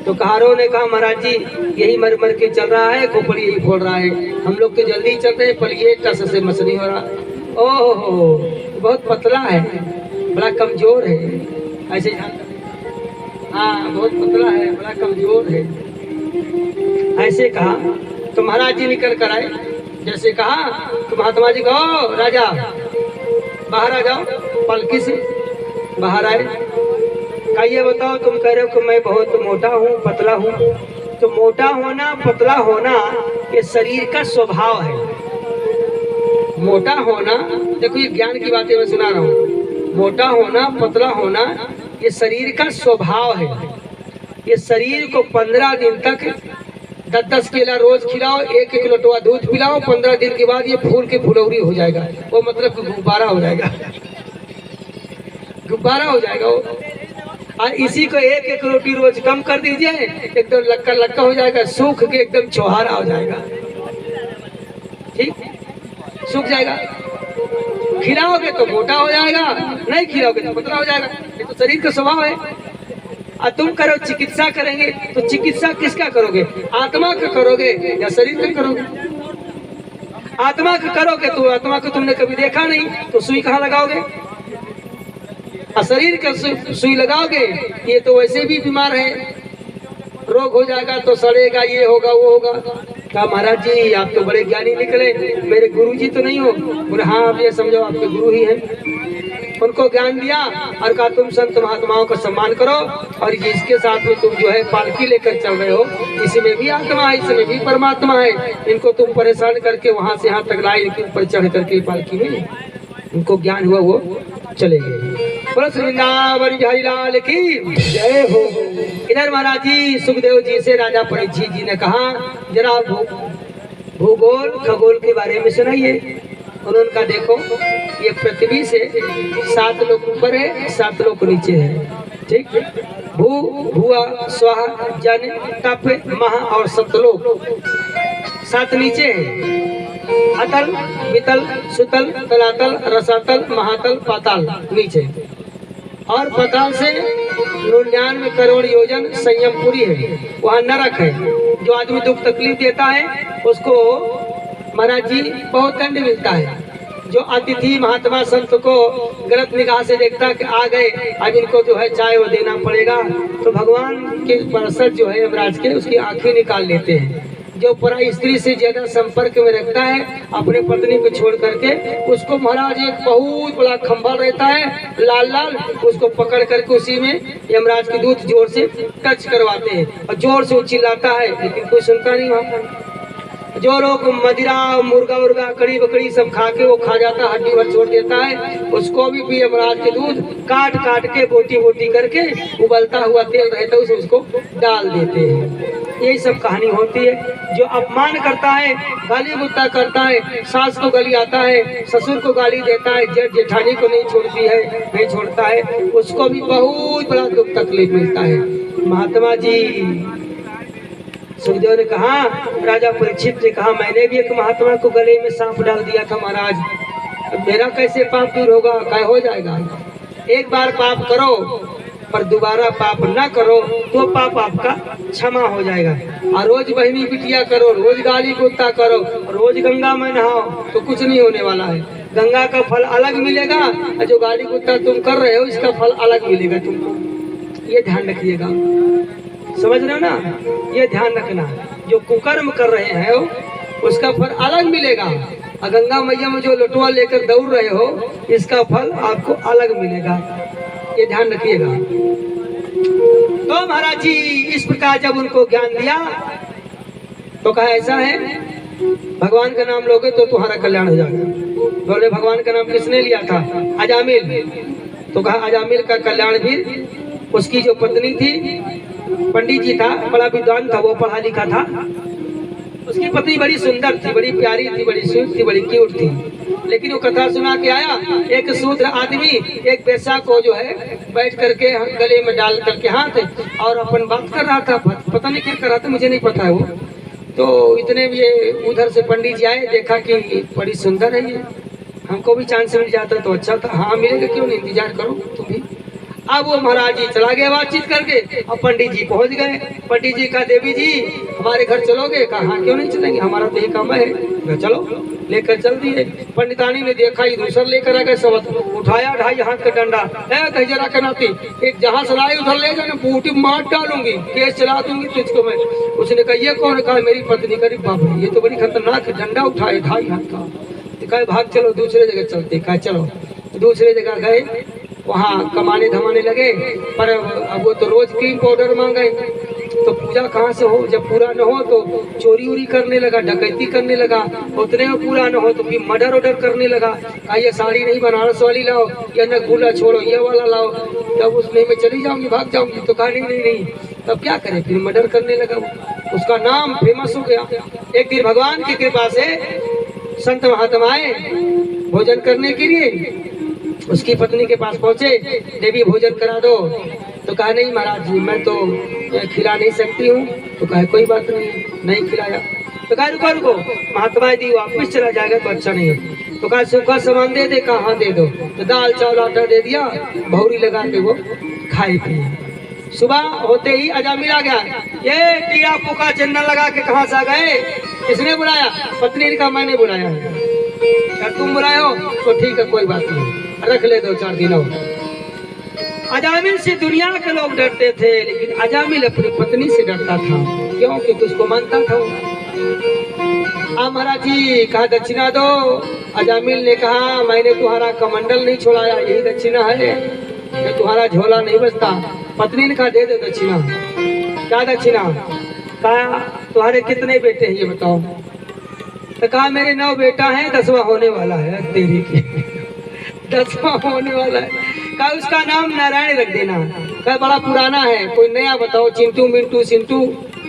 तो कहारों ने कहा महाराज जी यही मर मर के चल रहा है, खोपड़ी यही फोड़ रहा है, हम लोग तो जल्दी चल रहे हैं, पर ये टस से मस नहीं हो रहा। ओहो बहुत पतला है, बड़ा कमजोर है, ऐसे हाँ बहुत पतला है, बड़ा कमजोर है, ऐसे कहा। तो महाराज जी निकल कर आए, जैसे कहा तो महात्मा जी कहो राजा बाहर आ जाओ, पलकी से बाहर आए। का ये बताओ तुम कह रहे हो कि मैं बहुत मोटा हूँ पतला हूँ, तो मोटा होना पतला होना ये शरीर का स्वभाव है। मोटा होना, देखो ये ज्ञान की बातें मैं सुना रहा हूँ, मोटा होना पतला होना ये शरीर का स्वभाव है। ये शरीर को 15 दिन तक 10-10 केला रोज खिलाओ, 1-1 लोटवा दूध पिलाओ, 15 दिन के बाद ये फूल के फुलौरी हो जाएगा, वो मतलब कि गुब्बारा हो जाएगा, गुब्बारा हो जाएगा वो। और इसी को 1-1 रोटी रोज कम कर दीजिए, एकदम लक्का लक्का हो जाएगा, सूख के एकदम चौहारा हो जाएगा, ठीक सूख जाएगा। खिलाओगे तो मोटा हो जाएगा, नहीं खिलाओगे तो पतला हो जाएगा, ये तो शरीर का स्वभाव है। और तुम करो चिकित्सा करेंगे तो चिकित्सा किसका करोगे? आत्मा का करोगे या शरीर का करोगे? आत्मा का करोगे तो आत्मा को तुमने कभी देखा नहीं, तो सुई कहाँ लगाओगे? और शरीर का सुई लगाओगे, ये तो वैसे भी बीमार है, रोग हो जाएगा तो सड़ेगा, ये होगा वो होगा। कहा महाराज जी आप तो बड़े ज्ञानी निकले, मेरे गुरु जी तो नहीं हो? बोले हाँ आप ये समझो आपके गुरु ही हैं। उनको ज्ञान दिया और कहा तुम संत महात्माओं का सम्मान करो, और जिसके साथ में तुम जो है पालकी लेकर चल रहे हो, इसमें भी आत्मा है, इसमें भी परमात्मा है, इनको तुम परेशान करके वहां से यहाँ तक लाए, इनके ऊपर चढ़ करके पालकी में उनको ज्ञान हुआ, वो चले गए। वृंदावन बिहारी लाल की जय हो। इधर महाराज जी सुखदेव जी से राजा परीक्षित जी ने कहा जरा भूगोल खगोल के बारे में सुनाइए। उन्होंने कहा देखो ये पृथ्वी से 7 लोग ऊपर है, 7 लोग नीचे है, ठीक। भू भुआ स्वाहा जन तप महा और सतलोक 7 नीचे है। अतल वितल सुतल तलातल रसातल महातल पाताल नीचे, और पाताल से 99 करोड़ योजन संयमपुरी है, वहाँ नरक है। जो आदमी दुख तकलीफ देता है उसको महाराज जी बहुत दंड मिलता है। जो अतिथि महात्मा संत को गलत निगाह से देखता है कि आ गए अब इनको जो है चाय वो देना पड़ेगा, तो भगवान के पार्षद जो है यमराज के उसकी आंखें निकाल लेते हैं। जो पराई स्त्री से ज्यादा संपर्क में रखता है अपने पत्नी को छोड़ करके, उसको महाराज एक बहुत बड़ा खंभा रहता है लाल लाल, उसको पकड़ करके उसी में यमराज के दूत जोर से टच करवाते हैं, और जोर से वो चिल्लाता है लेकिन कोई सुनता नहीं वहाँ पर। जो लोग मदिरा मुर्गा उर्गा कड़ी बकड़ी सब खा के वो खा जाता है, हड्डी भर छोड़ देता है, उसको भी यमराज के दूध काट काट के बोटी बोटी करके उबलता हुआ तेल रहता है उसको डाल देते हैं। यही सब कहानी होती है। जो अपमान करता है, गाली गुस्सा करता है, सास को गाली आता है, ससुर को गाली देता है, जेठ जेठानी को नहीं छोड़ती है, नहीं छोड़ता है, उसको भी बहुत बड़ा दुख तकलीफ मिलता है। महात्मा जी सुखदेव ने कहा, राजा परीक्षित ने कहा मैंने भी एक महात्मा को गले में सांप डाल दिया था महाराज, अब मेरा कैसे पाप दूर होगा? क्या हो जाएगा? एक बार पाप करो पर दोबारा पाप ना करो तो पाप आपका क्षमा हो जाएगा। और रोज बहनी बिटिया करो, रोज गाली गुस्सा करो, रोज गंगा में नहाओ तो कुछ नहीं होने वाला है। गंगा का फल अलग मिलेगा और जो गाली गुस्सा तुम कर रहे हो इसका फल अलग मिलेगा तुमको। ये ध्यान रखिएगा, समझ रहे हो ना? ये ध्यान रखना, जो कुकर्म कर रहे हैं उसका फल अलग मिलेगा और गंगा मैया में जो लटुआ लेकर दौड़ रहे हो, इसका फल आपको अलग मिलेगा, ये ध्यान रखिएगा। तो महाराज जी इस प्रकार जब उनको ज्ञान दिया तो कहा ऐसा है, भगवान का नाम लोगे तो तुम्हारा कल्याण हो जाएगा। बोले भगवान का नाम किसने लिया था? अजामिल। तो कहा अजामिल का कल्याण भी, उसकी जो पत्नी थी, पंडित जी था, बड़ा विद्वान था, वो पढ़ा लिखा था, उसकी पत्नी बड़ी सुंदर थी, बड़ी प्यारी थी, बड़ी स्वीट थी, बड़ी क्यूट थी। लेकिन वो कथा सुना के आया, एक शूद्र आदमी एक पैसा को जो है बैठ करके गले में डाल करके हाथ और अपन बात कर रहा था, पता नहीं क्या कर रहा था, मुझे नहीं पता है वो। तो इतने में ये उधर से पंडित जी आए, देखा कि बड़ी सुंदर है ये, हमको भी चांस मिल जाता तो अच्छा था। हाँ मिलेगा, क्यों नहीं, इंतजार करो तुम भी। अब वो महाराज जी चला गया बातचीत करके, अब पंडित जी पहुंच गए। पंडित जी कहा देवी जी हमारे घर चलोगे? कहा हाँ क्यों नहीं चलेंगे, हमारा तो यही काम है। चलो, लेकर चल दिए। पंडितानी ने देखा ही दूसर लेकर आ गए, सब उठाया 2.5 हाथ का डंडा, कहीं जरा के नाती एक जहाँ से लाए उधर ले जाना, बूटी मार डालूंगी, केस चला दूंगी तुझको मैं। उसने कहा ये कौन? कहा मेरी पत्नी। करीब बाबा ये तो बड़ी खतरनाक डंडा उठाए 2.5 हाथ का। कहे भाग चलो दूसरे जगह चलते। कहा चलो, दूसरे जगह गए, वहाँ कमाने धमाने लगे। पर अब वो तो रोज क्रीम पाउडर मांगे, तो पूजा कहाँ से हो? जब पूरा न हो तो चोरी उरी करने लगा, डकैती करने लगा, उतने में पूरा न हो तो फिर मर्डर ऑर्डर करने लगा। कहा ये साड़ी नहीं बनारस वाली लाओ, या नगुला छोड़ो ये वाला लाओ, तब उसमें मैं चली जाऊंगी, भाग जाऊंगी। तो कहा नहीं। तब क्या करे, फिर मर्डर करने लगा। उसका नाम फेमस हो गया। एक दिन भगवान की कृपा से संत महात्मा आए भोजन करने के लिए, उसकी पत्नी के पास पहुंचे, देवी भोजन करा दो। तो कहा नहीं महाराज जी मैं तो खिला नहीं सकती हूँ। तो कहा कोई बात नहीं खिलाया। तो कहा रुको, महात्मा दी वापस चला जाएगा तो अच्छा नहीं है। तो कहा सूखा सामान दे दे? कहा हाँ दे दो। तो दाल चावल आटा दे दिया, भौरी लगा के वो खाए पिए। सुबह होते ही अजामिल आ गया, ये टीड़ा पुका चंदन लगा के कहाँ से आ गए? किसने बुलाया? पत्नी ने कहा मैंने बुलाया है। क्या तुम बुलाए हो? तो ठीक है कोई बात नहीं, रख ले 2-4 दिन और। अजामिल से दुनिया के लोग डरते थे, लेकिन अजामिल अपनी पत्नी से डरता था, क्योंकि तुझको मानता था। महाराज जी कहा दक्षिणा दो। अजामिल ने कहा मैंने तुम्हारा कमंडल नहीं छोड़ाया, यही दक्षिणा है, तुम्हारा झोला नहीं बचता। पत्नी ने कहा दे दो दक्षिणा। क्या दक्षिणा? कहा तुम्हारे कितने बेटे हैं ये बताओ। तो कहा मेरे 9 बेटा है, 10वां होने वाला है। तेरी की 10वां होने वाला है। कहा उसका नाम नारायण रख देना। कहा बड़ा पुराना है, कोई नया बताओ। चिंटू मिंटू सिंटू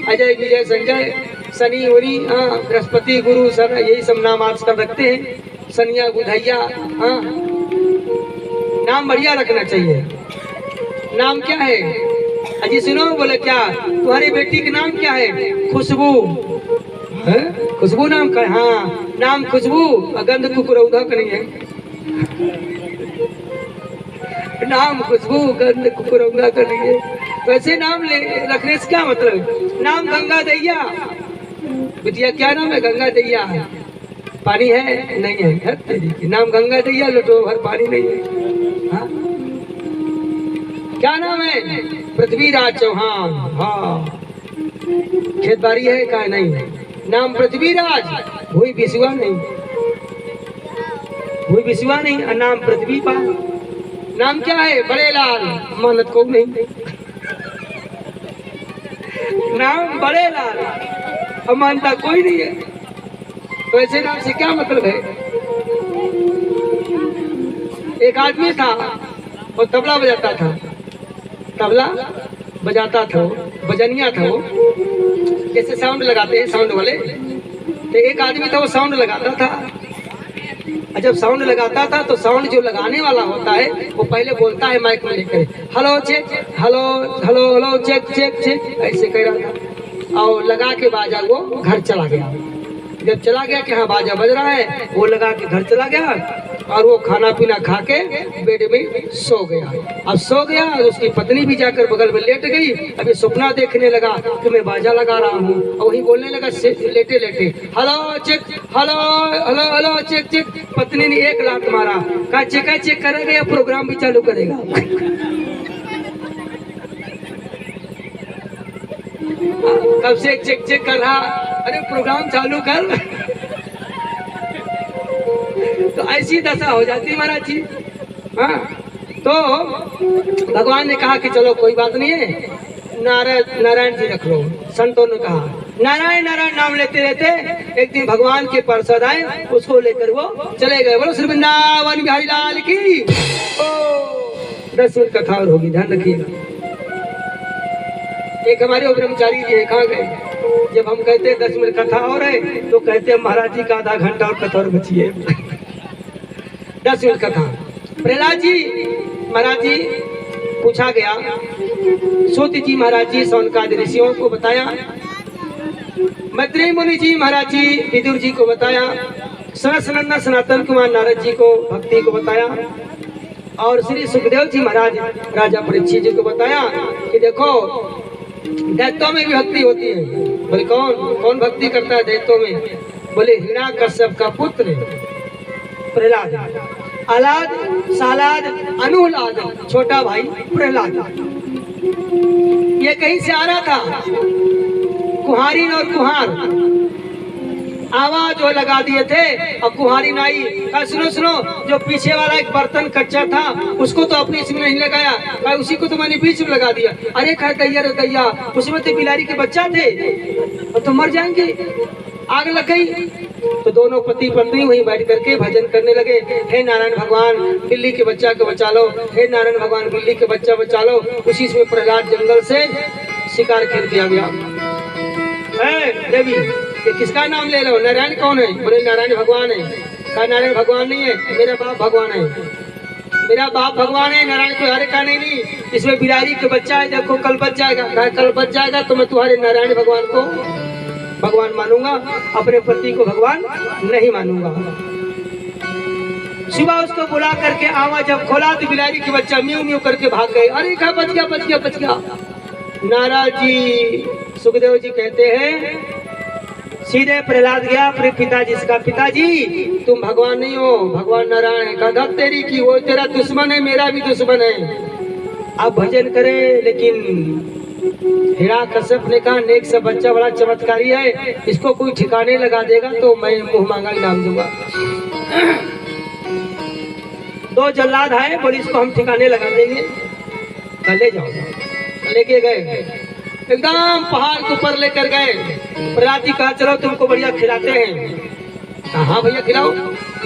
अजय विजय संजय शनि उरी, बृहस्पति गुरु सर, यही सब नाम आजकल रखते हैं। सनिया गुधैया, नाम बढ़िया रखना चाहिए। नाम क्या है? अजी सुनो। बोले क्या? तुम्हारी बेटी का नाम क्या है? खुशबू। खुशबू नाम का? हाँ नाम खुशबू, गंध कुकुरौधा का नहीं है। नाम खुशबू, गंध कुकुरौधा का नहीं है। वैसे नाम ले रखने से क्या मतलब? नाम गंगा दैया। बिटिया क्या नाम है? गंगा दैया। पानी है? नहीं है। तेरी नाम गंगा दैया, लोटो भर पानी नहीं है। हाँ? क्या नाम है? पृथ्वीराज चौहान। हाँ खेत बाड़ी है? क्या नहीं है। नाम पृथ्वीराज, भूई बिसुआ नहीं, भूई बिसुआ नहीं, नाम पृथ्वी पा। नाम क्या है? बड़े लाल, मानत को नहीं। नाम बड़े लाल, अमानता कोई नहीं है। तो ऐसे नाम से क्या मतलब है? एक आदमी था, वो तबला बजाता था, तबला बजाता था, बजनिया था वो, जैसे साउंड लगाते हैं साउंड वाले। तो एक आदमी था वो साउंड लगाता था, और जब साउंड लगाता था तो साउंड जो लगाने वाला होता है वो पहले बोलता है माइक में लेकर, hello check, hello hello hello check check check, ऐसे कह रहा था। और लगा के बाजा वो घर चला गया। जब चला गया कि हाँ बाजा बज रहा है, वो लगा के घर चला गया और वो खाना पीना खा के बेड में सो गया। अब सो गया, उसकी पत्नी भी जाकर बगल में लेट गई। अभी सपना देखने लगा कि मैं बाजा लगा रहा हूँ, और वही बोलने लगा लेटे लेटे, hello check, hello hello hello check check. पत्नी ने एक लात मारा, कहा चेक करेगा या प्रोग्राम भी चालू करेगा? कब से चेक कर रहा, अरे प्रोग्राम चालू कर। तो ऐसी दशा हो जाती महाराज जी। हाँ, तो भगवान ने कहा कि चलो कोई बात नहीं है, नारायण जी रख लो। संतों ने कहा नारायण नारायण नाम लेते रहते एक दिन भगवान के पार्षद आए, उसको लेकर वो चले गए। बोलो श्री वृंदावन बिहारी लाल की। ओ 10 मिनट कथा और होगी, ध्यान रखिएगा। एक हमारे वो ब्रह्मचारी जी कहाँ गए, जब हम कहते 10 मिनट कथा और है तो कहते महाराज जी का आधा घंटा और कथा और बची है। 10 मिनट कथा। प्रहलाद जी महाराज जी पूछा गया, सूत जी महाराज जी सौनकादि ऋषियों को बताया, मैत्रेय मुनि जी महाराज जी विदुर जी को बताया, सनत सनातन कुमार नारद जी को भक्ति को बताया, और श्री सुखदेव जी महाराज राजा परीक्षित जी को बताया कि देखो दैत्यों में भी भक्ति होती है। बोले कौन कौन भक्ति करता है दैत्यों में? बोले हिरण्याकश्यप का पुत्र प्रहलाद, आलाद सालाद अनुलाद छोटा भाई प्रहलाद। ये कहीं से आ रहा था, कुहारीन और कुहार आवाज वो लगा दिए थे, और कुहारी नाई कहा सुनो सुनो, जो पीछे वाला एक बर्तन कच्चा था उसको तो अपने इसमें नहीं लगाया, कहा उसी को तो मैंने बीच में लगा दिया। अरे कहा दैया रे दैया, उसमें तो बिलारी के बच्चा थे और तो मर जाएंगे, आग लग गई। तो दोनों पति पत्नी वहीं बैठ करके भजन करने लगे, हे नारायण भगवान बिल्ली के बच्चा को बचा लो, हे नारायण भगवान बिल्ली के बच्चा बचा लो। उसी में प्रहलाद जंगल से शिकार खेल दिया गया। देवी ये किसका नाम ले रहे हो? नारायण कौन है? बोले नारायण भगवान है। कहा नारायण भगवान नहीं है, मेरा बाप भगवान है, मेरा बाप भगवान है, नारायण कोई हरे का नहीं। इसमें बिलारी के बच्चा है, देखो कल बच जाएगा। कहा कल बच जाएगा तो मैं तुम्हारे नारायण भगवान को भगवान मानूंगा, अपने पति को भगवान नहीं मानूंगा। सुबह उसको बुला करके आवा जब खोला तो बिलारी के बच्चा म्यू म्यू करके भाग गए। अरे कहा बच गया बच गया बच गया। नाराज जी सुखदेव जी कहते हैं सीधे प्रहलाद गया अपने पिताजी से, कहा पिताजी तुम भगवान नहीं हो, भगवान नारायण है। कहा तेरी की, वो तेरा दुश्मन है, मेरा भी दुश्मन है। आप भजन करें, लेकिन हिरण्याकश्यप ने कहा नेक सा बच्चा बड़ा चमत्कारी है, इसको कोई ठिकाने लगा देगा तो मैं मुंह मांगा इनाम दूंगा। 2 जल्लाद आए, बोले इसको हम ठिकाने लगा देंगे, ले जाओ। लेके गए एकदम पहाड़ के ऊपर लेकर गए। प्रहलाद जी कहा चलो तुमको बढ़िया खिलाते हैं। हाँ भैया खिलाओ।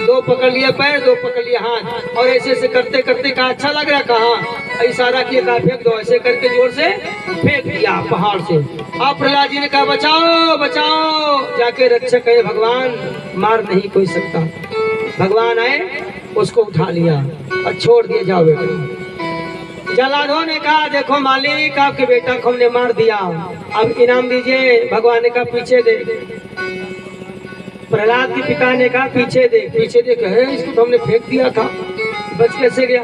2 पकड़ लिए पैर, 2 पकड़ लिए हाथ, और ऐसे ऐसे करते करते कहा अच्छा लग रहा, कहा इशारा किया, कहा फेंक दो। ऐसे करके जोर से फेंक दिया पहाड़ से। अब प्रहलाद जी ने कहा बचाओ बचाओ, जाके रक्षक है भगवान, मार नहीं कोई सकता। भगवान आए, उसको उठा लिया और छोड़ दिए, जाओ बेटा। जल्लादों ने कहा देखो मालिक आपके बेटा को हमने मार दिया, अब इनाम दीजिए। भगवान ने कहा पीछे देख। प्रहलाद के पिता ने कहा पीछे देख, पीछे देख है, इसको तो हमने फेंक दिया था, बच कैसे गया?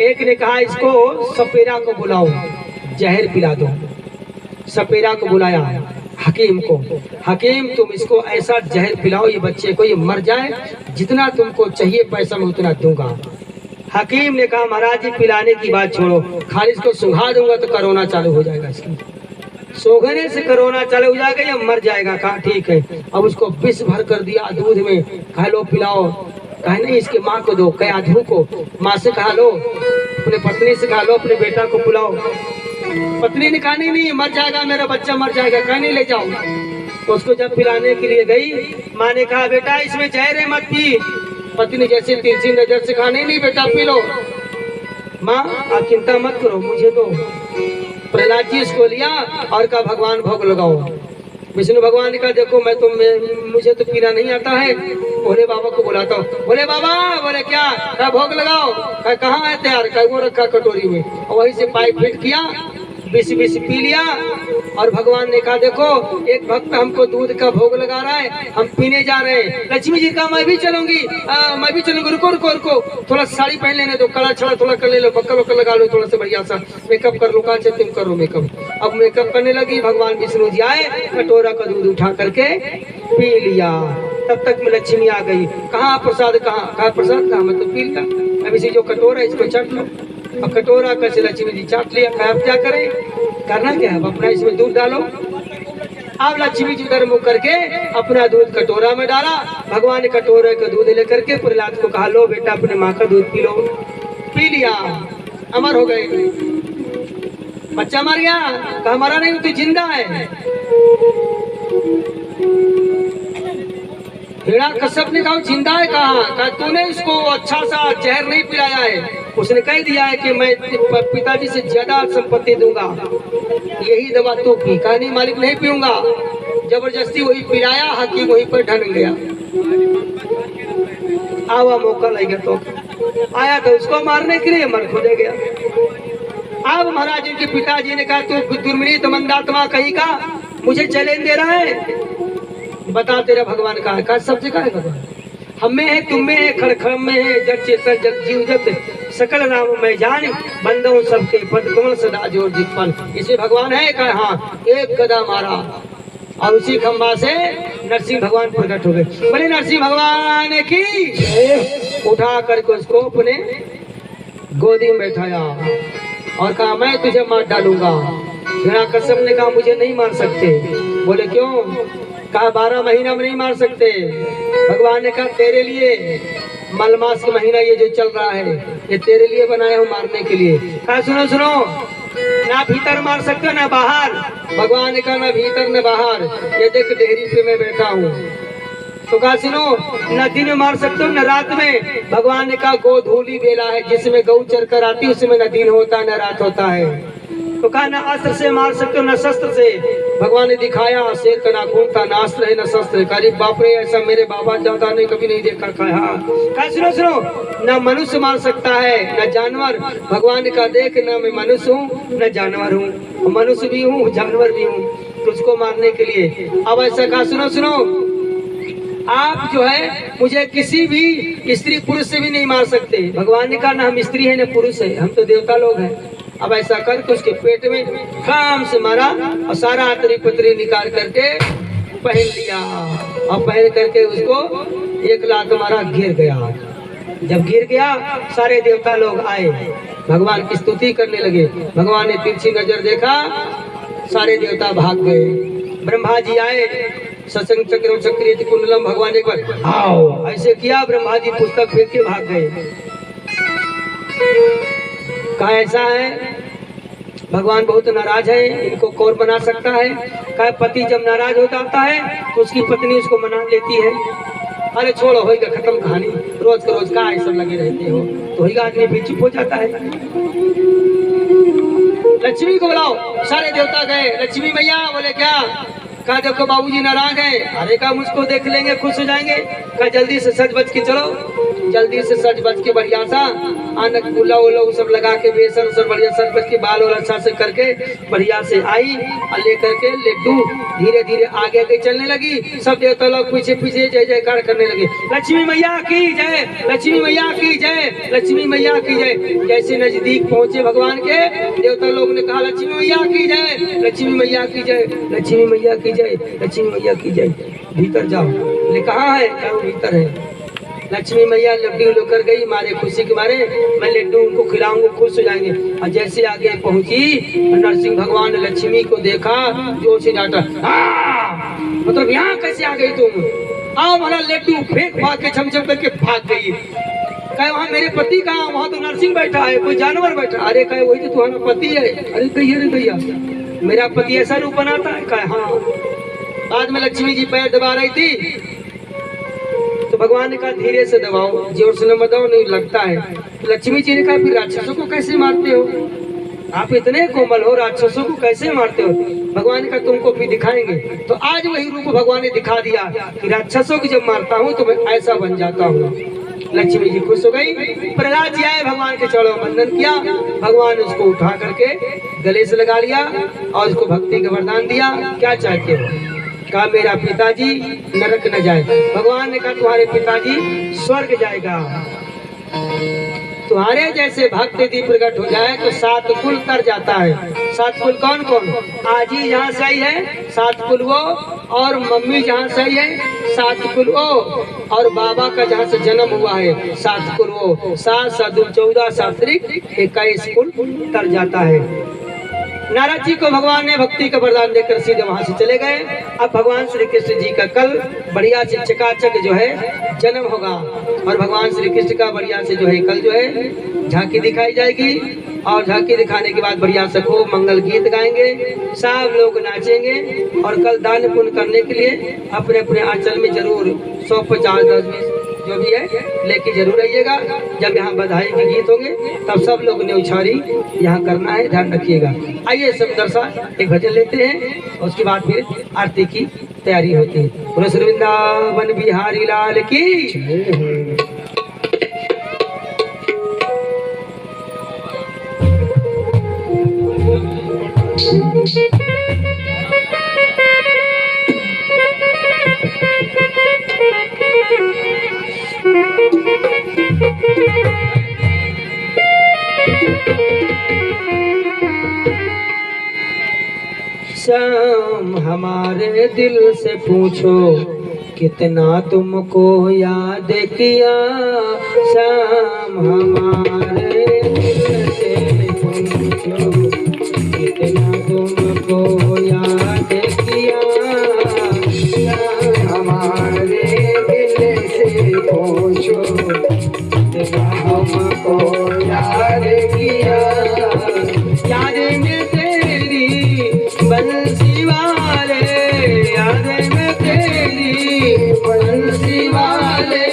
एक ने कहा इसको सपेरा को बुलाओ, जहर पिला दो। सपेरा को बुलाया, हकीम को, हकीम तुम इसको ऐसा जहर पिलाओ ये बच्चे को, ये मर जाए, जितना तुमको चाहिए पैसा मैं उतना दूंगा। हकीम ने कहा महाराज जी पिलाने की बात छोड़ो, खाली इसको सुंघा दूंगा तो कोरोना चालू हो जाएगा, इसकी सोखने से कोरोना चालू हो जाएगा या मर जाएगा। कहा ठीक है। अब उसको विष भर कर दिया दूध में, कहा लो पिलाओ। कहा नहीं इसके माँ को दो, कहा आधू को। माँ से कहा लो, अपने पत्नी से कहा लो अपने बेटा को पिलाओ। पत्नी ने कहा नहीं मर जाएगा मेरा बच्चा मर जाएगा। कहा नहीं ले जाओ। तो उसको जब पिलाने के लिए गई, माँ ने कहा बेटा इसमें जहर है मत पी। पत्नी जैसे तिरछी नजर से कहा नहीं बेटा पी लो। माँ आप चिंता मत करो मुझे दो। प्रहलाद जी इसको लिया और कहा भगवान भोग लगाओ। विष्णु भगवान ने कहा देखो मुझे तो पीना नहीं आता है, भोले बाबा को बुलाता हूँ। भोले बाबा, बोले क्या? कहा भोग लगाओ। कहा कहाँ है तैयार? कहा वो रखा कटोरी में। और वहीं से पाइप फिट किया, बिस पी लिया। और भगवान ने कहा देखो एक भक्त हमको दूध का भोग लगा रहा है, हम पीने जा रहे हैं। लक्ष्मी जी कहा मैं भी चलूंगी, मैं भी चलूंगी। रुको रुको रुको, थोड़ा साड़ी पहन लेने दो, कड़ा छड़ा थोड़ा कर ले लो, बक्कल वक्कल लगा लो, थोड़ा सा बढ़िया सा मेकअप कर लो। कहा तुम करो मेकअप। अब मेकअप करने लगी। भगवान विष्णु जी आए, कटोरा का दूध उठा करके पी लिया। तब तक में लक्ष्मी आ गई। कहाँ प्रसाद? कहाँ प्रसाद? कहाँ? मैं तो पी लिया। अब इसी जो कटोरा इसको चाट लो। अब कटोरा कैसे लक्ष्मी जी चाट लिया। अब क्या करें? करना क्या है? अब अपना इसमें दूध डालो, अब लक्ष्मी जी उधर मुख करके अपना दूध कटोरा में डाला। भगवान ने कटोरे का दूध लेकर के प्रहलाद को कहा, लो बेटा अपने माँ का दूध पी लो। पी लिया, अमर हो गए। बच्चा मर गया, कहा मरा नहीं, तू जिंदा है। हिरण्य कश्यप ने कहा जिंदा है, कहा तूने इसको अच्छा सा जहर नहीं पिलाया है। उसने कह दिया है कि मैं पिताजी से ज्यादा संपत्ति दूंगा, यही दवा तू पी। कहा नहीं मालिक नहीं पीऊंगा। जबरदस्ती वही पिलाया, हकीम वहीं पर ढल गया। आवा मौका लगेगा तो आया था उसको मारने के लिए, मर खोदे गया। अब महाराज के पिताजी ने कहा तू दुर्मृत मंदात्मा कहीं का मुझे चैलेंज दे रहा है, बता तेरा भगवान कहाँ है। कहा सब जगह है भगवान, हम में है, तुम में है, खड़खड़ में है, जग चेतन जग जीव जत सकल नाम मैं जान, बंदों सबके पद कमल सदा जोर जितपन। इसे भगवान है। कहा हाँ, एक गदा मारा और उसी खंबा से नरसिंह भगवान प्रकट हो गए। बोले नरसिंह भगवान की, उठा करके उसको अपने गोदी में बैठाया और कहा मैं तुझे मार डालूंगा। हिरण्यकश्यप ने कहा मुझे नहीं मार सकते। बोले क्यों? कहा 12 महीना में नहीं मार सकते। भगवान ने कहा तेरे लिए मलमास का महीना ये जो चल रहा है ये तेरे लिए बनाया हूँ मारने के लिए। कहा सुनो सुनो, ना भीतर मार सकते हो ना बाहर। भगवान ने कहा ना भीतर न बाहर, ये देख डेहरी पे मैं बैठा हूँ। तो कहा सुनो, न दिन में मार सकते हो न रात में। भगवान ने कहा गोधूली बेला है, जिसमें गौ चर कर आती है उसमें न दिन होता न रात होता है। तो कहा न अस्त्र से मार सकते हो न शस्त्र से। भगवान ने दिखाया शेर का नाखून था, न अस्त्र है न शस्त्र। कहा बाप रे, ऐसा मेरे बाबा दादा ने कभी नहीं देखा। कहा सुनो सुनो, न मनुष्य मार सकता है न जानवर। भगवान ने कहा देख, न मैं मनुष्य हूँ न जानवर हूँ, मनुष्य भी हूँ जानवर भी हूँ, तुझको मारने के लिए। अब ऐसा कहा सुनो सुनो, आप जो है मुझे किसी भी स्त्री पुरुष से भी नहीं मार सकते। भगवान ने कहा ना हम स्त्री है न पुरुष है, हम तो देवता लोग हैं। अब ऐसा करके उसके पेट में खाम से मारा और सारा अतरी पतरी निकाल करके पहन लिया और पहन करके उसको एक लात मारा, गिर गया। जब गिर गया सारे देवता लोग आए, भगवान की स्तुति करने लगे। भगवान ने तिरछी नजर देखा, सारे देवता भाग गए। ब्रह्मा जी आए, सत्संग चक्रम सक्रिय कुंडलम। भगवान एक बार आओ ऐसे किया, ब्रह्मा जी पुस्तक फेंक के भाग गए। कहा ऐसा है भगवान बहुत नाराज है, इनको कौन बना सकता है। कहा पति जब नाराज हो जाता है तो उसकी पत्नी उसको मना लेती है। अरे छोड़ो होगा खत्म कहानी, रोज का रोज का ऐसा लगे रहते हो तो होगा, आदमी भी चुप हो जाता है। लक्ष्मी को बुलाओ। सारे देवता गए, लक्ष्मी मैया। बोले क्या? कहा देखो बाबूजी नाराज है। अरे कहा मुझको देख लेंगे खुश हो जाएंगे। कहा जल्दी से सज बज के चलो। जल्दी से सज बज के बढ़िया सा आनक गुला उला सब लगा के बेसन सब बढ़िया सज बज के बाल वाला अच्छा से करके बढ़िया से आई और लेकर के लड्डू धीरे धीरे आगे आगे चलने लगी। सब देवता लोग पीछे पीछे जय जयकार करने लगे। लक्ष्मी मैया की जय, लक्ष्मी मैया की जय, लक्ष्मी मैया की जय। जैसे नजदीक पहुंचे भगवान के, देवता लोग ने कहा लक्ष्मी मैया की जय, लक्ष्मी मैया की जय, लक्ष्मी मैया की जय, लक्ष्मी मैया की जय। भीतर जाओ। बोले कहाँ है? कहा भीतर है। लक्ष्मी मैया लड्डू लेकर गई, मारे खुशी के मारे मैं लड्डू उनको खिलाऊंगा खुश हो जाएंगे। और जैसे आगे पहुंची नरसिंह भगवान ने लक्ष्मी को देखा, जोर से डांटा, मतलब यहाँ कैसे आ गई तुम? आओ हमारा लड्डू फेंक भाग के छमछम करके भाग गई। कहे वहाँ मेरे पति कहाँ? वहाँ तो नरसिंह बैठा है, कोई जानवर बैठा। अरे कहे वही तो तुम्हारा पति है। अरे कहिए रे भैया मेरा पति ऐसा रूप बनाता है? कहे हाँ। बाद में लक्ष्मी जी पैर दबा रही थी तो भगवान ने कहा धीरे से दबाओ, जोर से न दबाओ नहीं लगता है। तो लक्ष्मी जी ने कहा फिर राक्षसों को कैसे मारते हो? आप इतने कोमल हो, राक्षसों को कैसे मारते हो? भगवान ने कहा तुमको भी दिखाएंगे। तो आज वही रूप भगवान ने दिखा दिया कि राक्षसों को जब मारता हूँ तो मैं ऐसा बन जाता हूँ। लक्ष्मी जी खुश हो गई। प्रहलाद जी आए, भगवान के चरणों में वंदन किया। भगवान ने उसको उठा करके गले से लगा लिया और उसको भक्ति का वरदान दिया। क्या चाहते हो? कहा मेरा पिताजी नरक न जाए। भगवान ने कहा तुम्हारे पिताजी स्वर्ग जाएगा। तुम्हारे जैसे भक्त यदि प्रकट हो जाए तो 7 कुल तर जाता है। 7 कुल कौन कौन? आजी जहाँ से आई है 7 कुल वो, और मम्मी जहाँ से आई है 7 कुल वो, और बाबा का जहाँ से जन्म हुआ है 7 कुल वो। 7 7 14 7 21 कुल तर जाता है। नारद जी को भगवान ने भक्ति का वरदान देकर सीधे वहां से चले गए। अब भगवान श्री कृष्ण जी का कल बढ़िया से चकाचक जो है जन्म होगा और भगवान श्री कृष्ण का बढ़िया से जो है कल जो है झांकी दिखाई जाएगी और झांकी दिखाने के बाद बढ़िया से खूब मंगल गीत गाएंगे, सब लोग नाचेंगे और कल दान पुण्य करने के लिए अपने अपने आंचल में जरूर 100, 50, 10, 20 जो भी है लेके जरूर आइएगा। जब यहाँ बधाई के गीत होंगे तब सब लोग ने उछारी यहाँ करना है, ध्यान रखिएगा। आइए सब दर्शक एक भजन लेते हैं और उसके बाद फिर आरती की तैयारी होती है। बोलो श्री वृंदावन बिहारी लाल की। शाम हमारे दिल से पूछो कितना तुमको याद किया, शाम हमारे दिल से पूछो कितना तुमको याद किया, शाम हमारे दिल से पूछो कितना तुमको याद किया। याद में तेरी बंसी वाले, याद में तेरी बंसी वाले,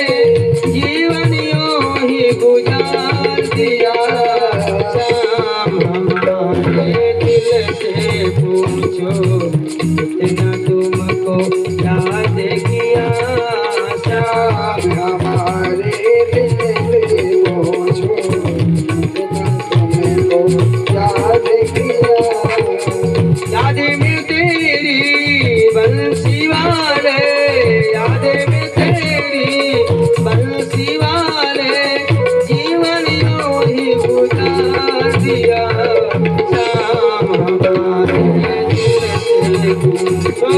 जीवन यूं ही गुजार दिया। शाम हमारे दिल से पूछो कितना तुमको याद किया, शाम हमारे दिल से पूछो कितना तुमको याद किया। याद में तेरी बंसी वाले, याद में तेरी बंसी वाले, जीवन यूं ही गुजार दिया। शाम हमारे दिल से पूछो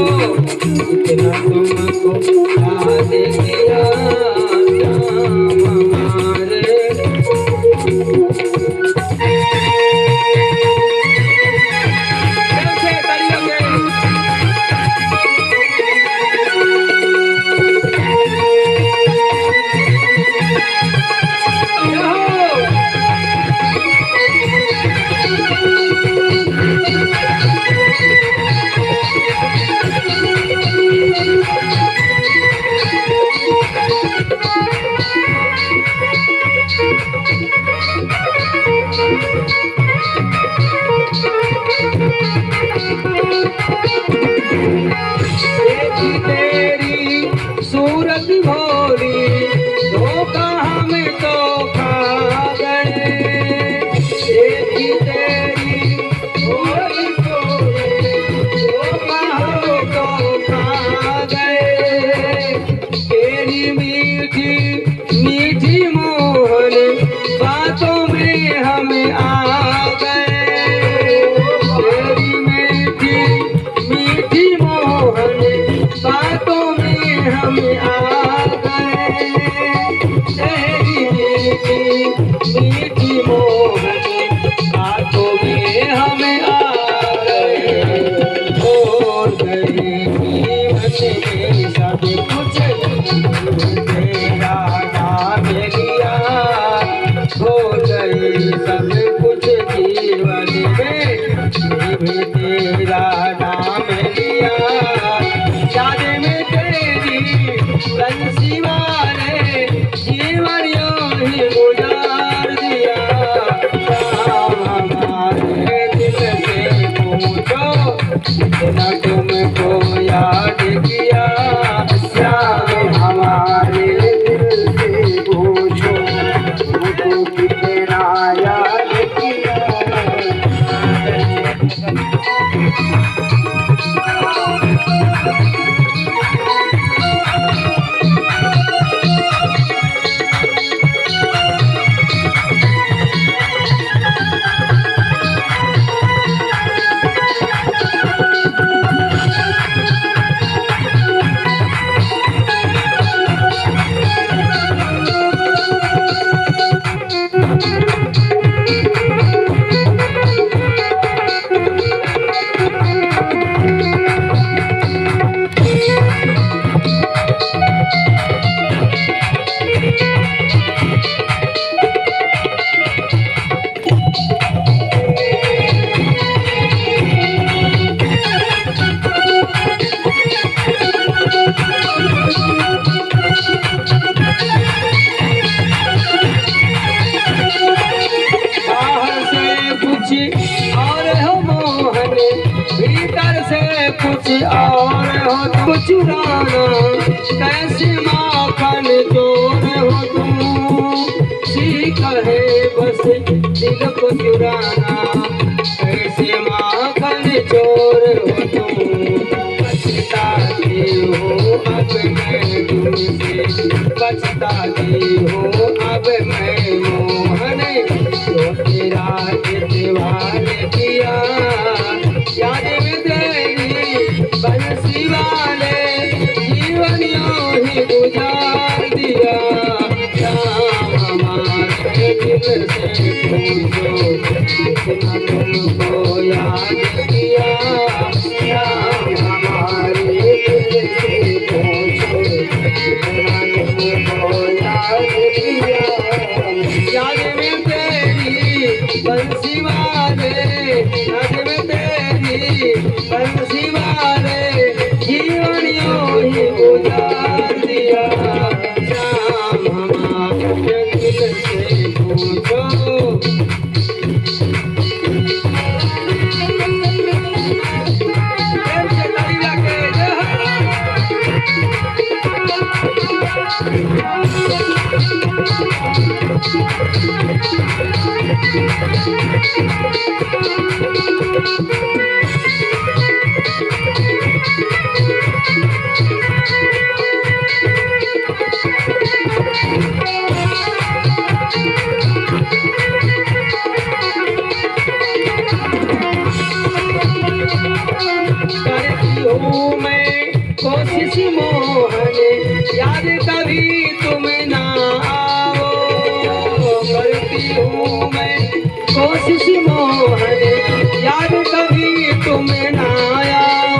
कितना तुमको याद किया, शाम हमारे। तेरी सूरत भोली धोखा हमें तो खा गए, तेरी भोली धोखा हमें तो खा गए। तेरी मीठी मीठी मोहन बातों में हमें आ गए, तेरी मीठी मीठी मोहन बातों में हम आ गए, तेरी मीठी मीठी मोहन बातों में हम आ गए। भूल गए जीवन में सब कुछ तेरा नाम लिया, भूल गए सब कुछ जीवन में भी तेरा नाम लिया। याद में तेरी बंसी वाले, जीवन यूं ही गुजार दिया। शाम हमारे दिल से पूछो कितना तुमको याद किया, शाम हमारे दिल से पूछो तुमको कितना याद किया। कुछ और हो मोहन, भीतर से कुछ और हो तुम चुराना, कैसे माखन चोर हो तुम, सीख है बस दिल को चुराना, कैसे माखन चोर हो तुम, पछताती हो अब मैं तुमसे, पछताती हो अब मैं मोहन, जो तेरा इतवार किया, याद में तेरी बंसी वाले, जीवन यूं ही गुजार दिया, राम हमारे दिल से पूछो, कितना तुमको याद किया, राम हमारे दिल से पूछो, कितना तुमको याद किया, याद में तेरी बंसी वाले, याद में तेरी बंसी वाले, जीवन यूं ही गुजार दिया, राम हमारे दिल से पूछो। करती हूँ मैं कोशिश मोहन, याद कभी तुम ना आओ, करती हूँ मैं कोशिश मोहन, याद कभी तुम ना आओ,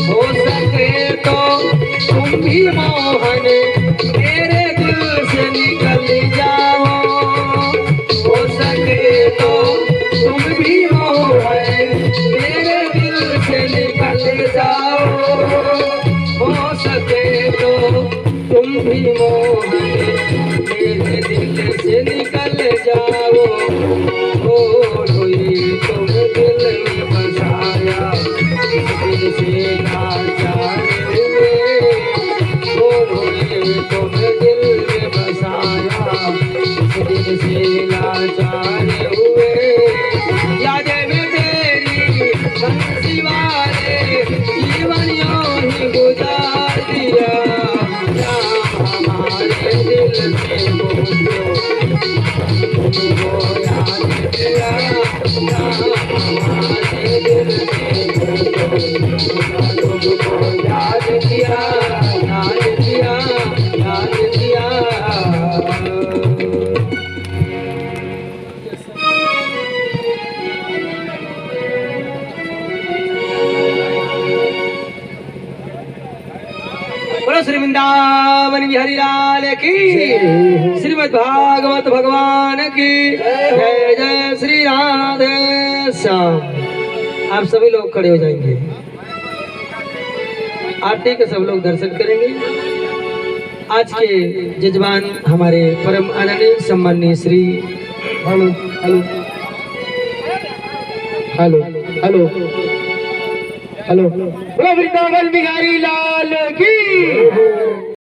हो सके तो तुम भी मोहन मेरे दिल से निकल जाओ, हो सके तो तुम भी मोहन मेरे दिल से निकल जाओ, हो सके तो तुम भी मोहन मेरे दिल से निकल जाओ, हो हुई तुम दिल में बसाया, दिल से लाचार हुए, हो हुई तुम दिल में बसाया, दिल से लाचार हुए, याद में तेरी बंसी वाले, जीवन यूं ही गुजार दिया, राम हमारे दिल से पूछो, तुमको याद किया, राम हमारे दिल से पूछो, तुमको याद किया, याद किया, याद किया। बोलो श्री वृंदावन बिहारी लाल की, श्रीमद् भागवत भगवान की जय, जय श्री राधे श्याम। आप सभी लोग खड़े हो जाएंगे, आरती के सब लोग दर्शन करेंगे। आज के जजमान हमारे परम आदरणीय सम्माननीय Shri hello hello hello hello hello, बोलो वृंदावन बिहारी लाल की।